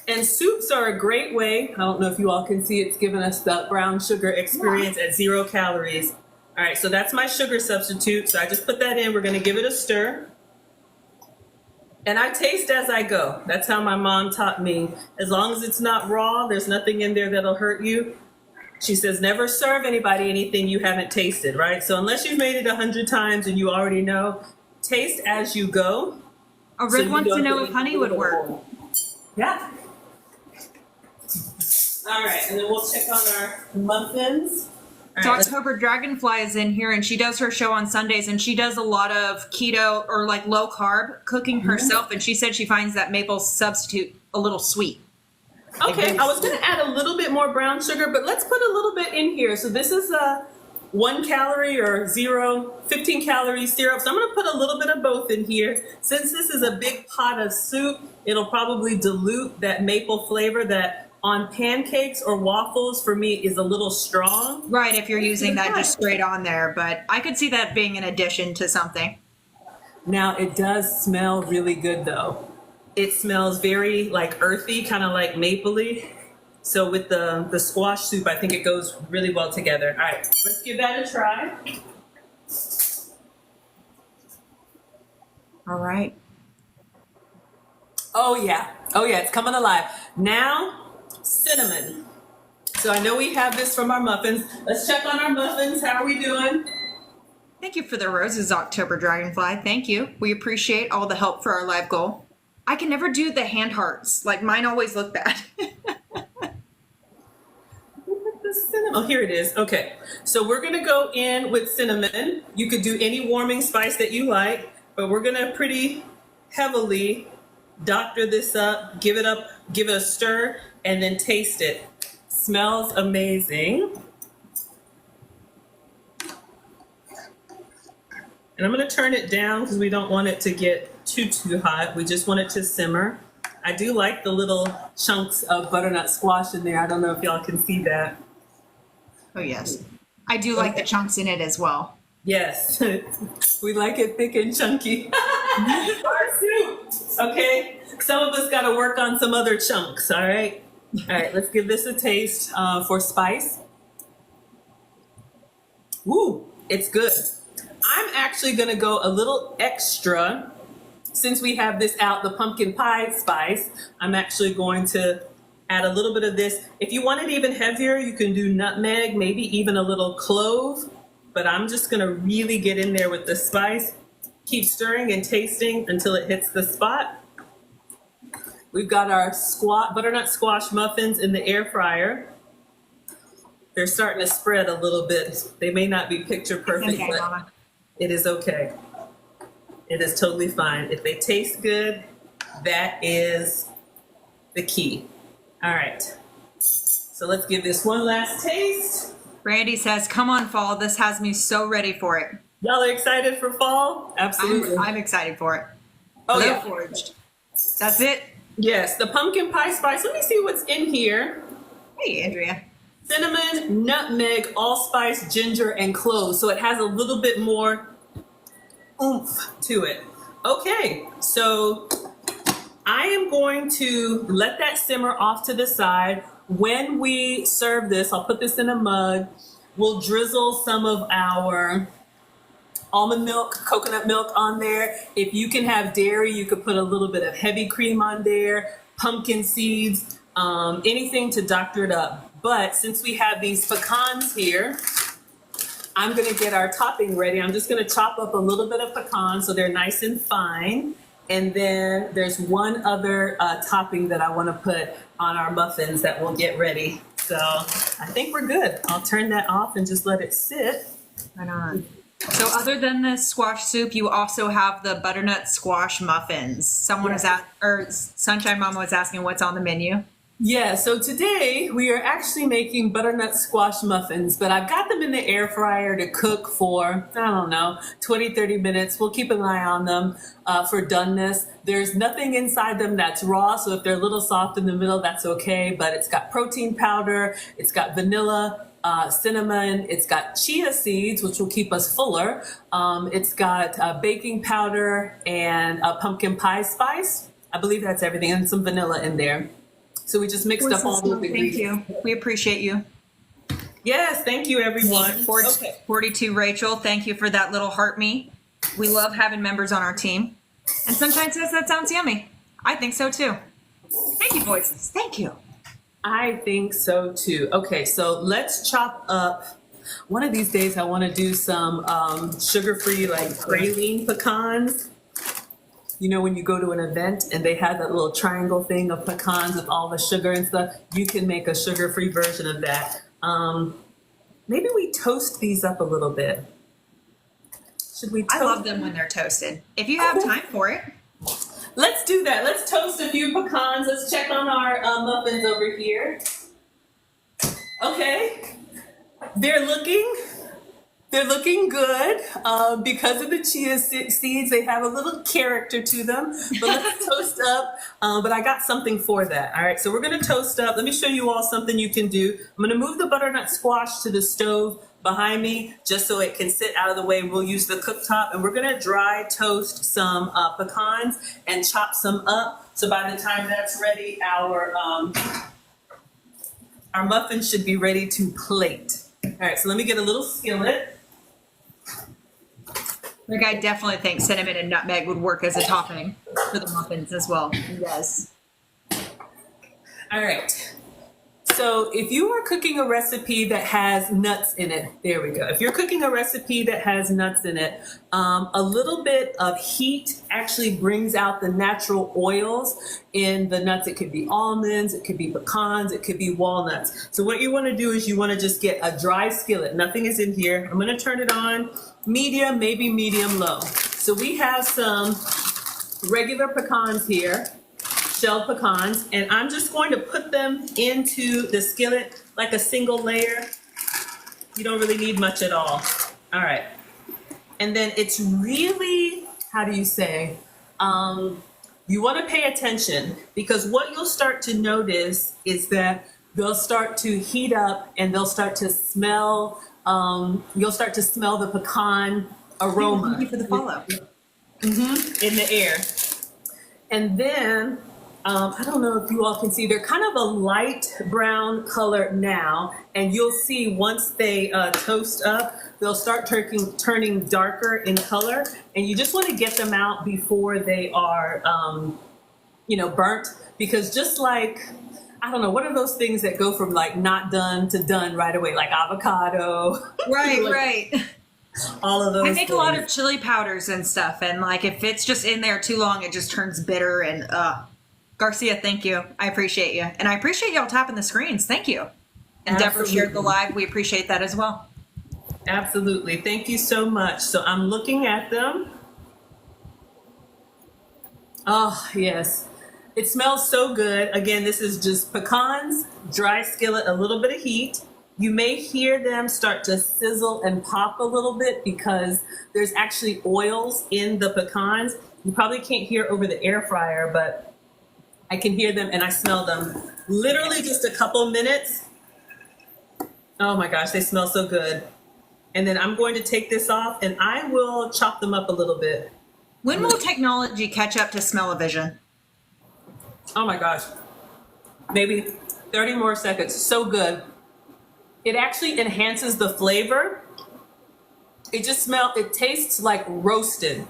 And soups are a great way. I don't know if you all can see, it's giving us the brown sugar experience at 0 calories. All right, so that's my sugar substitute. So I just put that in. We're going to give it a stir. And I taste as I go. That's how my mom taught me. As long as it's not raw, there's nothing in there that'll hurt you. She says, never serve anybody anything you haven't tasted, right? So unless you've made it 100 times and you already know, taste as you go. Rick wants to know if honey would work. Yeah. All right, and then we'll check on our muffins. So All right, October Dragonfly is in here, and she does her show on Sundays, and she does a lot of keto or like low carb cooking herself, and she said she finds that maple substitute a little sweet. okay, I was going to add a little bit more brown sugar, but let's put a little bit in here. So this is a 1 calorie or 15 calorie syrup. So I'm going to put a little bit of both in here. Since this is a big pot of soup, it'll probably dilute that maple flavor that on pancakes or waffles for me is a little strong. Right, if you're using that just straight on there, but I could see that being an addition to something. Now it does smell really good though. It smells very like earthy, kind of like mapley. So with the squash soup, I think it goes really well together. All right, let's give that a try. All right. Oh yeah, it's coming alive. Now, cinnamon. So I know we have this from our muffins. Let's check on our muffins. How are we doing? Thank you for the roses, October Dragonfly. Thank you. We appreciate all the help for our live goal. I can never do the hand hearts. Like mine always look bad. Oh, here it is. Okay, so we're gonna go in with cinnamon. You could do any warming spice that you like, but we're gonna pretty heavily doctor this up, give it a stir, and then taste it. Smells amazing. And I'm gonna turn it down because we don't want it to get too hot. We just want it to simmer. I do like the little chunks of butternut squash in there. I don't know if y'all can see that. Oh, yes. I do like the chunks in it as well. Yes, we like it thick and chunky. Our soup. Okay, some of us got to work on some other chunks. All right. All right, let's give this a taste for spice. Woo, it's good. I'm actually going to go a little extra since we have this out, the pumpkin pie spice. I'm actually going to add a little bit of this. If you want it even heavier, you can do nutmeg, maybe even a little clove. But I'm just gonna really get in there with the spice. Keep stirring and tasting until it hits the spot. We've got our butternut squash muffins in the air fryer. They're starting to spread a little bit. They may not be picture perfect, Okay, but Mama. it is okay. It is totally fine. If they taste good, that is the key. All right, so let's give this one last taste. Randy says, come on, fall. This has me so ready for it. Y'all are excited for fall? Absolutely. I'm excited for it. Oh, Low yeah. foraged. That's it. Yes, the pumpkin pie spice. Let me see what's in here. Hey, Andrea. Cinnamon, nutmeg, allspice, ginger, and cloves. So it has a little bit more oomph to it. Okay, so I am going to let that simmer off to the side. When we serve this, I'll put this in a mug. We'll drizzle some of our almond milk, coconut milk on there. If you can have dairy, you could put a little bit of heavy cream on there, pumpkin seeds, anything to doctor it up. But since we have these pecans here, I'm gonna get our topping ready. I'm just gonna chop up a little bit of pecan so they're nice and fine. And then there's one other topping that I want to put on our muffins that we'll get ready. So I think we're good. I'll turn that off and just let it sit. Right on. So other than the squash soup, you also have the butternut squash muffins. Someone was Sunshine Mama was asking what's on the menu. Yeah, so today we are actually making butternut squash muffins, but I've got them in the air fryer to cook for, I don't know, 20, 30 minutes. We'll keep an eye on them for doneness. There's nothing inside them that's raw, so if they're a little soft in the middle, that's okay, but it's got protein powder, it's got vanilla, cinnamon, it's got chia seeds, which will keep us fuller. It's got baking powder and a pumpkin pie spice. I believe that's everything, and some vanilla in there. So we just mixed up all those ingredients. Thank you. We appreciate you. Yes, thank you, everyone. 42 Rachel, thank you for that little heart me. We love having members on our team. And Sunshine says that sounds yummy. I think so too. Thank you, voices. Thank you. I think so too. Okay, so let's chop up. One of these days, I want to do some sugar-free, like praline pecans. You know, when you go to an event and they have that little triangle thing of pecans with all the sugar and stuff, you can make a sugar-free version of that. Maybe we toast these up a little bit. Should we toast? I love them when they're toasted. If you have time for it. Let's do that. Let's toast a few pecans. Let's check on our muffins over here. Okay. They're looking good because of the chia seeds. They have a little character to them. But let's toast up. But I got something for that. All right, so we're going to toast up. Let me show you all something you can do. I'm going to move the butternut squash to the stove behind me just so it can sit out of the way. We'll use the cooktop, and we're going to dry toast some pecans and chop some up. So by the time that's ready, our muffins should be ready to plate. All right, so let me get a little skillet. Like, I definitely think cinnamon and nutmeg would work as a topping for the muffins as well. Yes. All right. So if you are cooking a recipe that has nuts in it, there we go. If you're cooking a recipe that has nuts in it, a little bit of heat actually brings out the natural oils in the nuts. It could be almonds, it could be pecans, it could be walnuts. So what you want to do is you want to just get a dry skillet. Nothing is in here. I'm going to turn it on medium, maybe medium low. So we have some regular pecans here. Shelled pecans, and I'm just going to put them into the skillet like a single layer. You don't really need much at all. All right. And then it's really, how do you say, you want to pay attention, because what you'll start to notice is that they'll start to heat up and they'll start to smell, you'll start to smell the pecan aroma. Thank you for the follow. In the air. And then, I don't know if you all can see, they're kind of a light brown color now, and you'll see once they toast up, they'll start turning darker in color, and you just want to get them out before they are, burnt, because just like, I don't know, what are those things that go from like not done to done right away, like avocado? Right, Like, right. all of those I make things. a lot of chili powders and stuff, and like if it's just in there too long, it just turns bitter. And Garcia, thank you. I appreciate you, and I appreciate y'all tapping the screens. Thank you. And Deborah shared the live. We appreciate that as well. Absolutely. Thank you so much. So I'm looking at them. Oh, yes. It smells so good. Again, this is just pecans, dry skillet, a little bit of heat. You may hear them start to sizzle and pop a little bit because there's actually oils in the pecans. You probably can't hear over the air fryer, but I can hear them and I smell them. Literally just a couple minutes. Oh my gosh, they smell so good. And then I'm going to take this off and I will chop them up a little bit. When will technology catch up to smell-o-vision? Oh my gosh, maybe 30 more seconds. So good. It actually enhances the flavor. It tastes like roasted.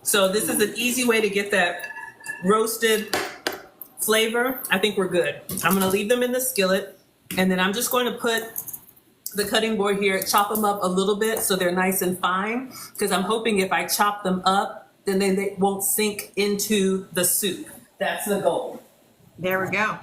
So this is an easy way to get that roasted flavor. I think we're good. I'm gonna leave them in the skillet, and then I'm just going to put the cutting board here, chop them up a little bit so they're nice and fine, because I'm hoping if I chop them up, then they won't sink into the soup. That's the goal. There we go.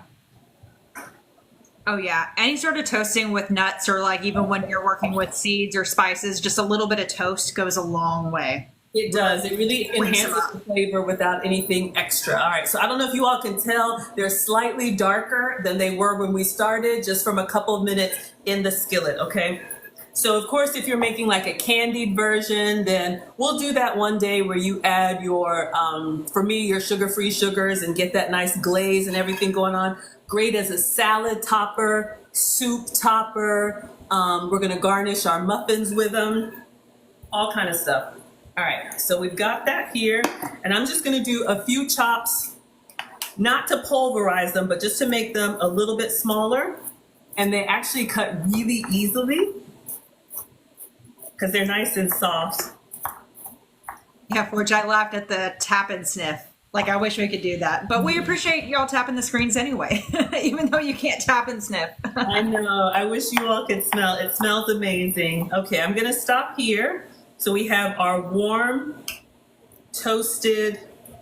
Oh yeah, any sort of toasting with nuts, or like even when you're working with seeds or spices, just a little bit of toast goes a long way. It does. It really enhances the flavor without anything extra. All right, so I don't know if you all can tell, they're slightly darker than they were when we started, just from a couple of minutes in the skillet, okay? So of course, if you're making like a candied version, then we'll do that one day where you add your, for me, your sugar-free sugars and get that nice glaze and everything going on. Great as a salad topper, soup topper. We're gonna garnish our muffins with them, all kind of stuff. All right, so we've got that here, and I'm just gonna do a few chops, not to pulverize them, but just to make them a little bit smaller. And they actually cut really easily because they're nice and soft. Yeah, Forge, I laughed at the tap and sniff. Like, I wish we could do that. But we appreciate y'all tapping the screens anyway, even though you can't tap and sniff. I know. I wish you all could smell. It smells amazing. Okay, I'm going to stop here. So we have our warm, toasted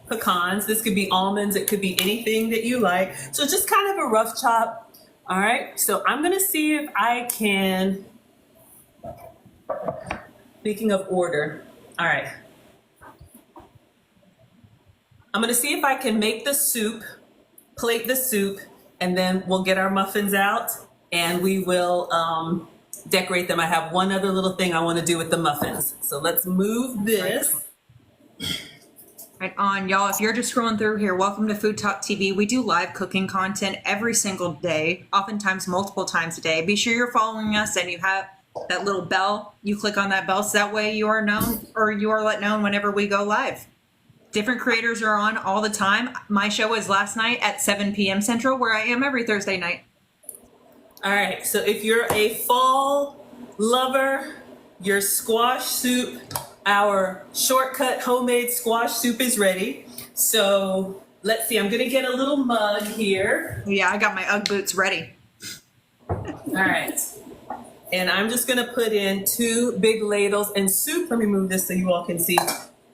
pecans. This could be almonds. It could be anything that you like. So just kind of a rough chop. All right. So I'm going to see if I can, speaking of order. All right. I'm going to see if I can make the soup, plate the soup, and then we'll get our muffins out and we will decorate them. I have one other little thing I want to do with the muffins. So let's move this. Right on, y'all. If you're just scrolling through here, welcome to Food Talk TV. We do live cooking content every single day, oftentimes multiple times a day. Be sure you're following us and you have that little bell. You click on that bell so that way you are known, or you are let known whenever we go live. Different creators are on all the time. My show was last night at 7 p.m. Central, where I am every Thursday night. All right, so if you're a fall lover, your squash soup, our shortcut homemade squash soup is ready. So let's see, I'm gonna get a little mug here. Yeah, I got my Ugg boots ready. All right, and I'm just gonna put in 2 big ladles and soup. Let me move this so you all can see.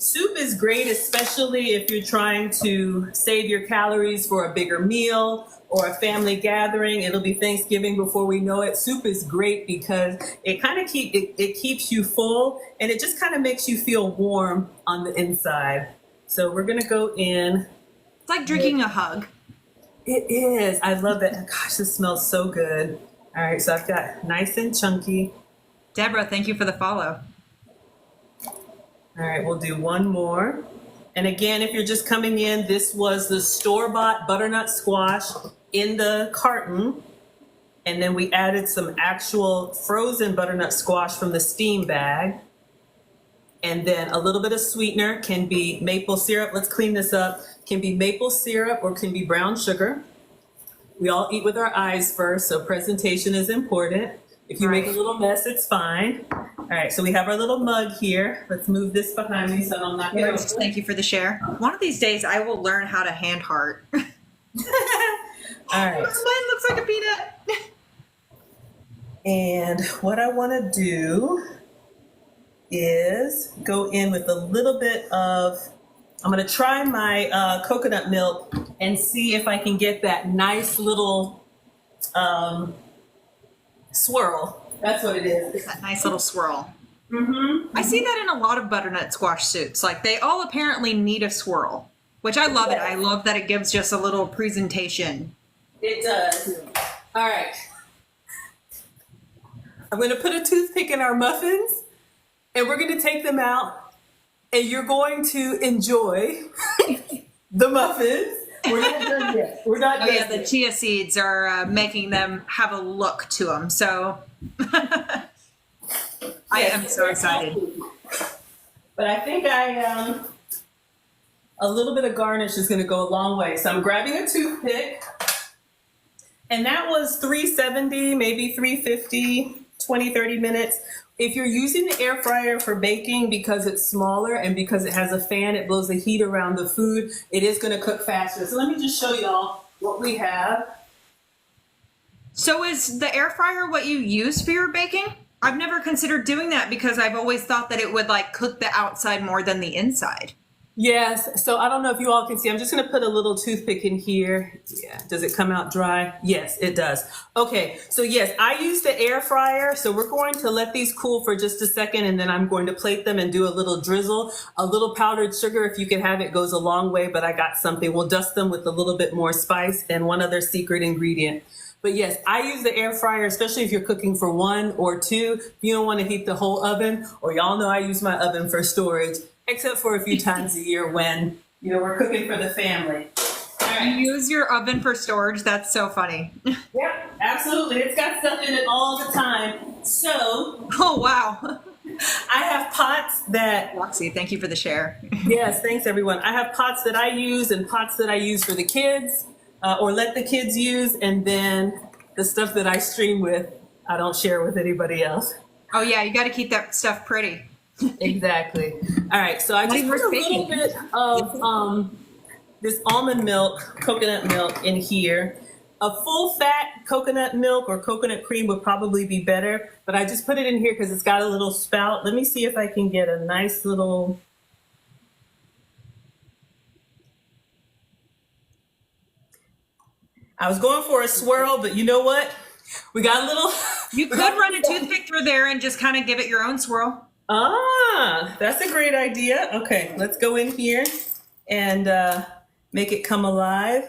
Soup is great, especially if you're trying to save your calories for a bigger meal or a family gathering. It'll be Thanksgiving before we know it. Soup is great because it kind of keeps you full and it just kind of makes you feel warm on the inside. So we're gonna go in. It's like drinking a hug. It is. I love it. Gosh, this smells so good. All right, so I've got nice and chunky. Deborah, thank you for the follow. All right, we'll do one more. And again, if you're just coming in, this was the store-bought butternut squash in the carton. And then we added some actual frozen butternut squash from the steam bag. And then a little bit of sweetener, can be maple syrup. Let's clean this up. Can be maple syrup or can be brown sugar. We all eat with our eyes first, so presentation is important. If you make a little mess, it's fine. All right, so we have our little mug here. Let's move this behind me so I'm not going to. Thank you for the share. One of these days, I will learn how to hand heart. All right. Mine looks like a peanut. And what I want to do is go in with a little bit of, I'm going to try my coconut milk and see if I can get that nice little swirl. That's what it is. That nice little swirl. Mm-hmm. I see that in a lot of butternut squash soups. Like, they all apparently need a swirl, which I love it. I love that it gives just a little presentation. It does. All right. I'm going to put a toothpick in our muffins, and we're going to take them out, and you're going to enjoy the muffins. We're not done yet. We're not done Yeah, the yet. chia seeds are making them have a look to them. So I am so excited. But I think a little bit of garnish is going to go a long way. So I'm grabbing a toothpick, and that was $370, maybe $350, 20, 30 minutes. If you're using the air fryer for baking, because it's smaller and because it has a fan, it blows the heat around the food, it is going to cook faster. So let me just show y'all what we have. So is the air fryer what you use for your baking? I've never considered doing that because I've always thought that it would like cook the outside more than the inside. Yes, so I don't know if you all can see. I'm just going to put a little toothpick in here. Yeah, does it come out dry? Yes, it does. Okay, so yes, I use the air fryer. So we're going to let these cool for just a second, and then I'm going to plate them and do a little drizzle. A little powdered sugar, if you can have it, goes a long way, but I got something. We'll dust them with a little bit more spice and one other secret ingredient. But yes, I use the air fryer, especially if you're cooking for 1 or 2. If you don't want to heat the whole oven, or y'all know I use my oven for storage, except for a few times a year when, you know, we're cooking for the family. All right. You use your oven for storage? That's so funny. Yep, absolutely. It's got stuff in it all the time. So, Oh, wow. I have pots that, Roxy, thank you for the share. yes, thanks everyone. I have pots that I use and pots that I use for the kids, or let the kids use, and then the stuff that I stream with, I don't share with anybody else. Oh, yeah, you got to keep that stuff pretty. Exactly. All right, so I just put a little bit of this almond milk, coconut milk in here. A full fat coconut milk or coconut cream would probably be better, but I just put it in here because it's got a little spout. Let me see if I can get a nice little. I was going for a swirl, but you know what? We got a little. You could run a toothpick through there and just kind of give it your own swirl. Ah, that's a great idea. Okay, let's go in here and make it come alive.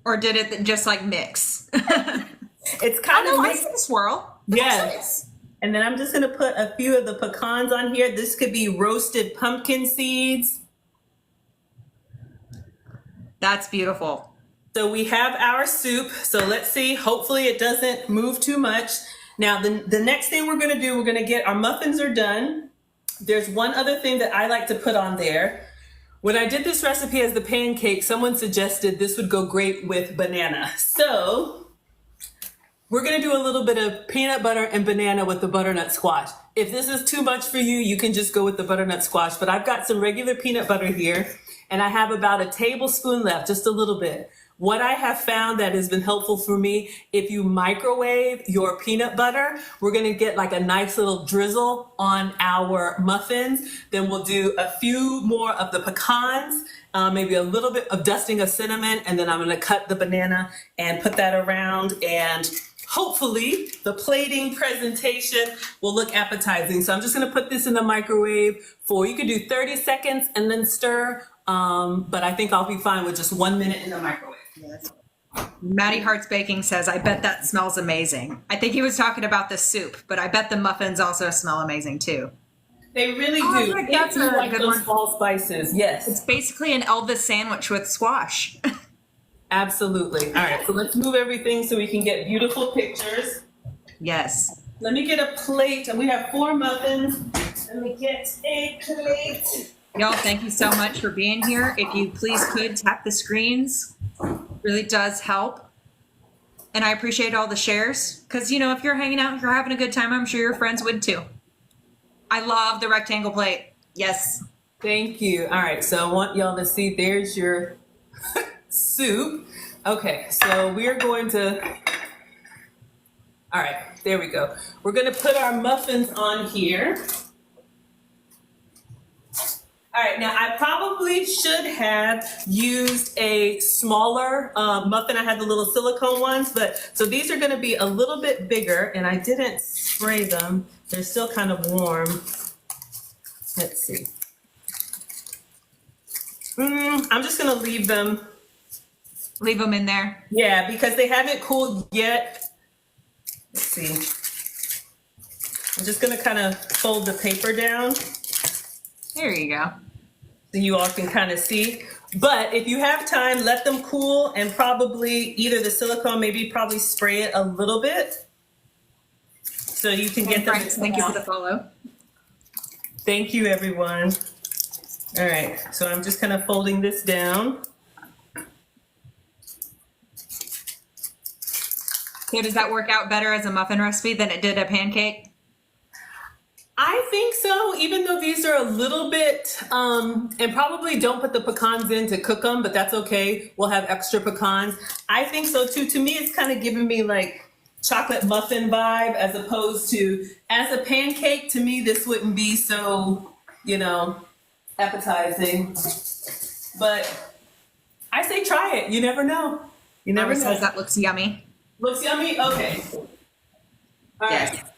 Or did it just like mix? It's kind of I see the swirl. Yes. And then I'm just going to put a few of the pecans on here. This could be roasted pumpkin seeds. That's beautiful. So we have our soup. So let's see. Hopefully it doesn't move too much. Now, the next thing we're going to do, we're going to get our muffins are done. There's one other thing that I like to put on there. When I did this recipe as the pancake, someone suggested this would go great with banana. So we're going to do a little bit of peanut butter and banana with the butternut squash. If this is too much for you, you can just go with the butternut squash. But I've got some regular peanut butter here, and I have about a tablespoon left, just a little bit. What I have found that has been helpful for me, if you microwave your peanut butter, we're going to get like a nice little drizzle on our muffins. Then we'll do a few more of the pecans, maybe a little bit of dusting of cinnamon, and then I'm going to cut the banana and put that around, and hopefully the plating presentation will look appetizing. So I'm just going to put this in the microwave for, you could do 30 seconds and then stir, but I think I'll be fine with just 1 minute in the microwave. Yes. Maddie Hart's Baking says, I bet that smells amazing. I think he was talking about the soup, but I bet the muffins also smell amazing too. They really do. Like that's a like good those one. fall spices. Yes. It's basically an Elvis sandwich with squash. Absolutely. All right, so let's move everything so we can get beautiful pictures. Yes. Let me get a plate, and we have 4 muffins. Let me get a plate. Y'all, thank you so much for being here. If you please could tap the screens, really does help. And I appreciate all the shares because, you know, if you're hanging out, if you're having a good time, I'm sure your friends would too. I love the rectangle plate. Yes. Thank you. All right, so I want y'all to see, there's your soup. Okay, so we're going to, all right, there we go. We're going to put our muffins on here. All right, now I probably should have used a smaller muffin. I had the little silicone ones, but so these are gonna be a little bit bigger, and I didn't spray them. They're still kind of warm. Let's see. I'm just gonna leave them. Leave them in there. Yeah, because they haven't cooled yet. Let's see. I'm just gonna kind of fold the paper down. There you go. So you all can kind of see. But if you have time, let them cool, and probably either the silicone, maybe probably spray it a little bit so you can get them. Thank you for the follow. Thank you, everyone. All right, so I'm just kind of folding this down. So does that work out better as a muffin recipe than it did a pancake? I think so, even though these are a little bit, and probably don't put the pecans in to cook them, but that's okay. We'll have extra pecans. I think so too. To me, it's kind of giving me like chocolate muffin vibe as opposed to, as a pancake, to me, this wouldn't be so, you know, appetizing. But I say try it. You never know. You never know. Says that looks yummy. Looks yummy? Okay. All yes. right.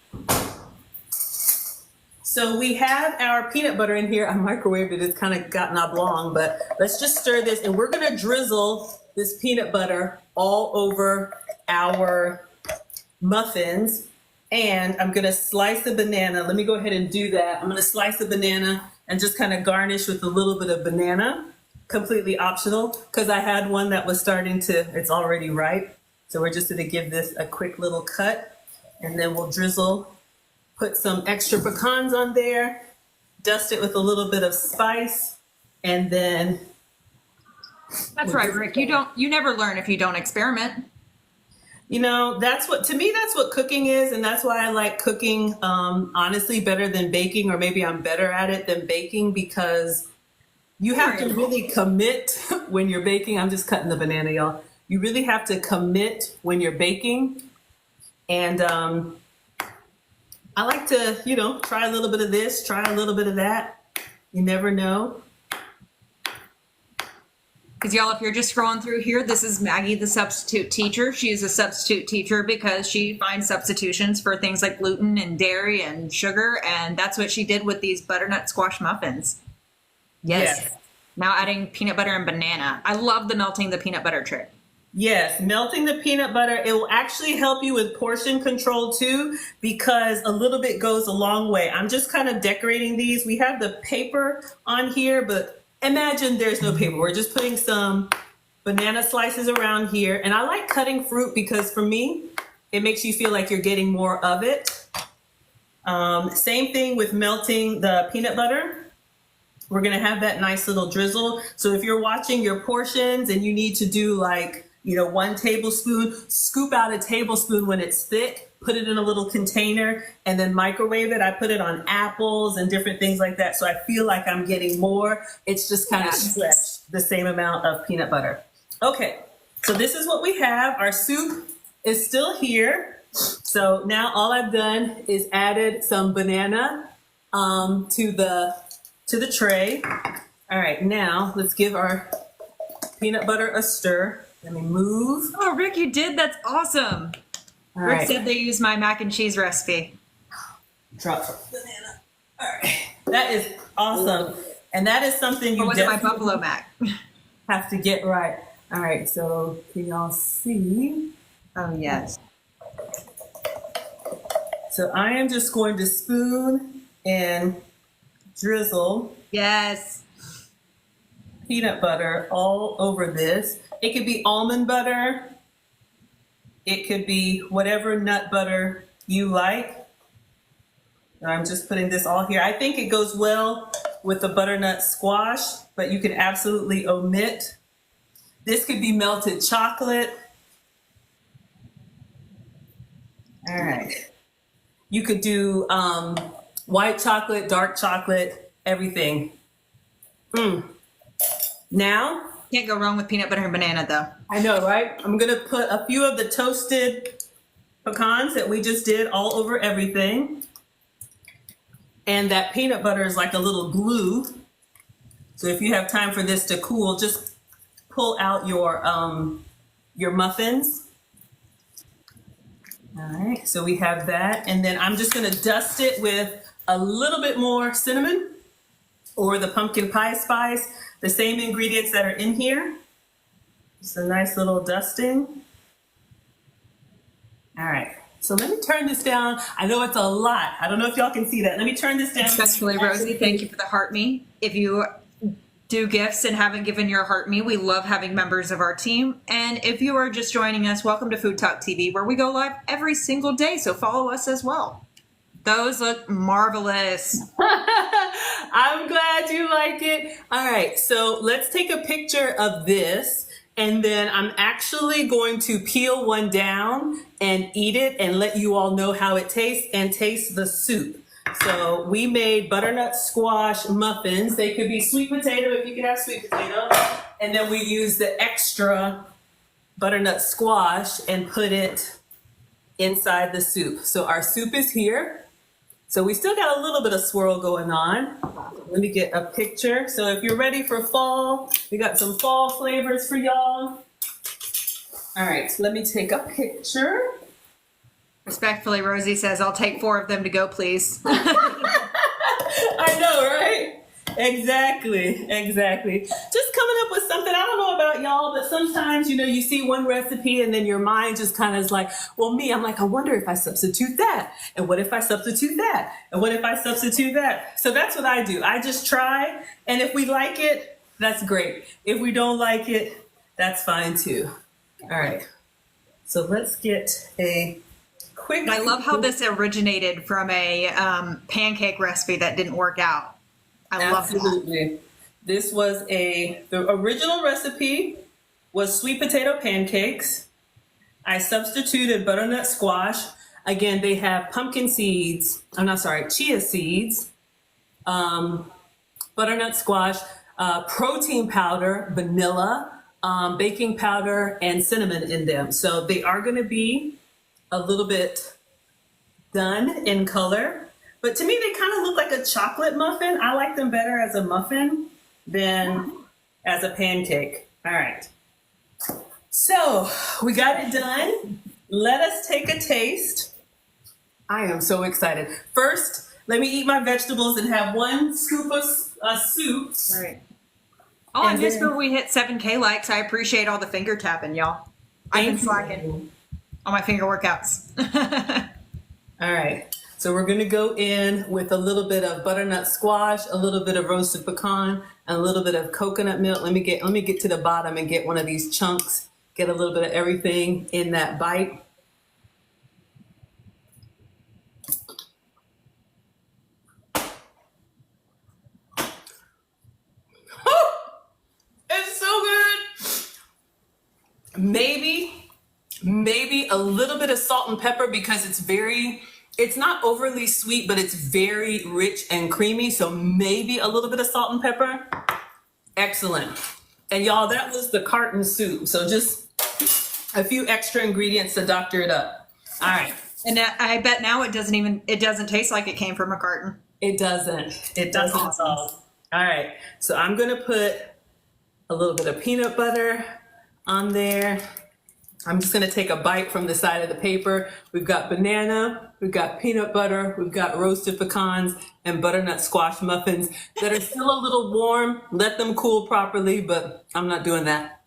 So we have our peanut butter in here. I microwaved it. It's kind of gotten oblong, but let's just stir this. And we're going to drizzle this peanut butter all over our muffins. And I'm going to slice a banana. Let me go ahead and do that. I'm going to slice a banana and just kind of garnish with a little bit of banana. Completely optional, because I had one that was starting to, it's already ripe. So we're just going to give this a quick little cut. And then we'll drizzle. Put some extra pecans on there, dust it with a little bit of spice, and then. That's right, Rick. You never learn if you don't experiment. You know, that's what, to me, that's what cooking is. And that's why I like cooking, honestly, better than baking, or maybe I'm better at it than baking, because you have to really commit when you're baking. I'm just cutting the banana, y'all. You really have to commit when you're baking. And I like to, you know, try a little bit of this, try a little bit of that. You never know. Because y'all, if you're just scrolling through here, this is Maggie the Substitute Teacher. She is a substitute teacher because she finds substitutions for things like gluten and dairy and sugar. And that's what she did with these butternut squash muffins. Yes. Now adding peanut butter and banana. I love the melting the peanut butter trick. Yes, melting the peanut butter, it will actually help you with portion control too, because a little bit goes a long way. I'm just kind of decorating these. We have the paper on here, but imagine there's no paper. We're just putting some banana slices around here. And I like cutting fruit because for me, it makes you feel like you're getting more of it. Same thing with melting the peanut butter. We're gonna have that nice little drizzle. So if you're watching your portions and you need to do like, you know, 1 tablespoon, scoop out a tablespoon when it's thick, put it in a little container, and then microwave it. I put it on apples and different things like that. So I feel like I'm getting more. It's just kind of stretched the same amount of peanut butter. Okay, so this is what we have. Our soup is still here. So now all I've done is added some banana to the tray. All right, now let's give our peanut butter a stir. Let me move. Oh, Rick, you did? That's awesome. All Rick right. said they used my mac and cheese recipe. Drop banana. All right. That is awesome. And that is something you Or was it my definitely buffalo mac? have to get right. All right, so can y'all see? Oh, yes. So I am just going to spoon and drizzle Yes. peanut butter all over this. It could be almond butter. It could be whatever nut butter you like. I'm just putting this all here. I think it goes well with the butternut squash, but you can absolutely omit. This could be melted chocolate. All right. You could do white chocolate, dark chocolate, everything. Now, Can't go wrong with peanut butter and banana, though. I know, right? I'm gonna put a few of the toasted pecans that we just did all over everything. And that peanut butter is like a little glue. So if you have time for this to cool, just pull out your muffins. All right, so we have that. And then I'm just gonna dust it with a little bit more cinnamon or the pumpkin pie spice, the same ingredients that are in here. Just a nice little dusting. All right, so let me turn this down. I know it's a lot. I don't know if y'all can see that. Let me turn this down. Especially Rosie, thank you for the heart me. If you do gifts and haven't given your heart me, we love having members of our team. And if you are just joining us, welcome to FoodtokTV, where we go live every single day. So follow us as well. Those look marvelous. I'm glad you like it. All right, so let's take a picture of this, and then I'm actually going to peel one down and eat it and let you all know how it tastes and taste the soup. So we made butternut squash muffins. They could be sweet potato if you can have sweet potato. And then we use the extra butternut squash and put it inside the soup. So our soup is here. So we still got a little bit of swirl going on. Let me get a picture. So if you're ready for fall, we got some fall flavors for y'all. All right, so let me take a picture. Respectfully, Rosie says, I'll take 4 of them to go, please. I know, right? Exactly. Just coming up with something. I don't know about y'all, but sometimes, you see one recipe and then your mind just kind of is like, well, I'm like, I wonder if I substitute that. And what if I substitute that? And what if I substitute that? So that's what I do. I just try. And if we like it, that's great. If we don't like it, that's fine too. All right. So let's get a quick. I love how this originated from a pancake recipe that didn't work out. I love that. Absolutely. This was the original recipe was sweet potato pancakes. I substituted butternut squash. Again, they have pumpkin seeds. I'm not sorry, chia seeds, butternut squash, protein powder, vanilla, baking powder, and cinnamon in them. So they are going to be a little bit done in color, but to me they kind of look like a chocolate muffin. I like them better as a muffin than as a pancake. All right, so we got it done. Let us take a taste. I am so excited. First, let me eat my vegetables and have one scoop of soup. All right. Oh, and just before we hit 7K likes, I appreciate all the finger tapping, y'all. I've been slacking on my finger workouts. All right, so we're gonna go in with a little bit of butternut squash, a little bit of roasted pecan, and a little bit of coconut milk. Let me get to the bottom and get one of these chunks. Get a little bit of everything in that bite. It's so good. Maybe a little bit of salt and pepper because it's not overly sweet, but it's very rich and creamy. So maybe a little bit of salt and pepper. Excellent. And y'all, that was the carton soup. So just a few extra ingredients to doctor it up. All right. And I bet now it doesn't taste like it came from a carton. It doesn't. It doesn't That's at all. All right. So I'm going to put a little bit of peanut butter on there. I'm just going to take a bite from the side of the paper. We've got banana, we've got peanut butter, we've got roasted pecans and butternut squash muffins that are still a little warm. Let them cool properly, but I'm not doing that.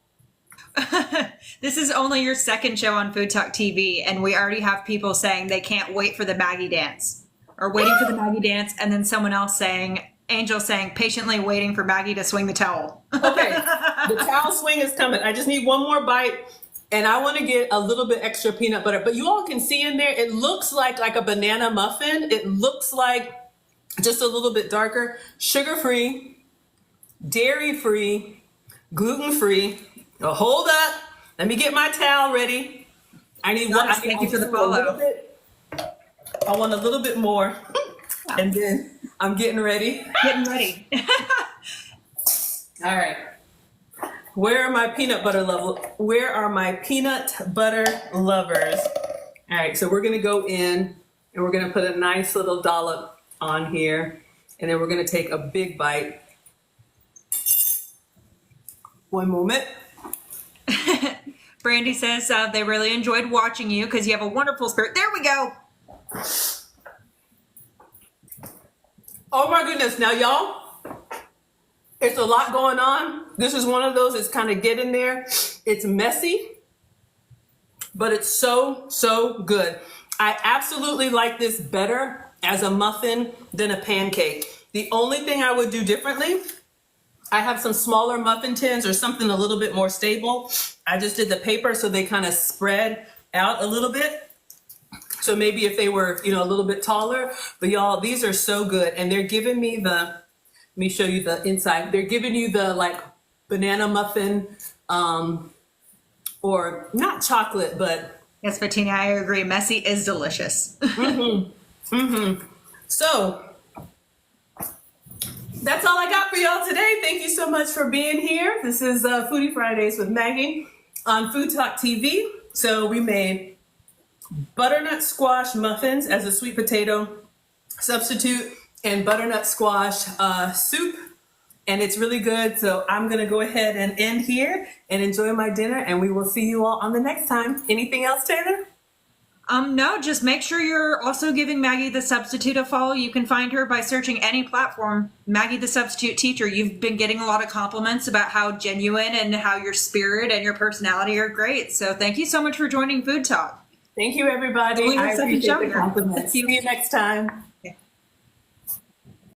This is only your second show on Food Talk TV, and we already have people saying they can't wait for the Maggie dance, or waiting for the Maggie dance, and then someone else saying, Angel saying, patiently waiting for Maggie to swing the towel. Okay, the towel swing is coming. I just need one more bite, and I want to get a little bit extra peanut butter. But you all can see in there, it looks like a banana muffin. It looks like just a little bit darker, sugar-free, dairy-free, gluten-free. Oh, hold up. Let me get my towel ready. I need one. Thank you for the follow. I want a little bit more. And then I'm getting ready. Getting ready. All right. Where are my peanut butter lovers? All right, so we're gonna go in and we're gonna put a nice little dollop on here, and then we're gonna take a big bite. One moment. Brandy says they really enjoyed watching you because you have a wonderful spirit. There we go. Oh my goodness, now y'all, it's a lot going on. This is one of those that's kind of getting there. It's messy, but it's so, so good. I absolutely like this better as a muffin than a pancake. The only thing I would do differently, I have some smaller muffin tins or something a little bit more stable. I just did the paper so they kind of spread out a little bit. So maybe if they were, a little bit taller, but y'all, these are so good. And they're giving me let me show you the inside. They're giving you the banana muffin, or not chocolate, but. Yes, Bettina, I agree. Messy is delicious. So that's all I got for y'all today. Thank you so much for being here. This is Foodie Fridays with Maggie on Food Talk TV. So we made butternut squash muffins as a sweet potato substitute and butternut squash soup. And it's really good. So I'm going to go ahead and end here and enjoy my dinner. And we will see you all on the next time. Anything else, Taylor? No, just make sure you're also giving Maggie the Substitute a follow. You can find her by searching any platform, Maggie the Substitute Teacher. You've been getting a lot of compliments about how genuine and how your spirit and your personality are great. So thank you so much for joining Food Talk. Thank you, everybody. I appreciate the compliments. See you next time.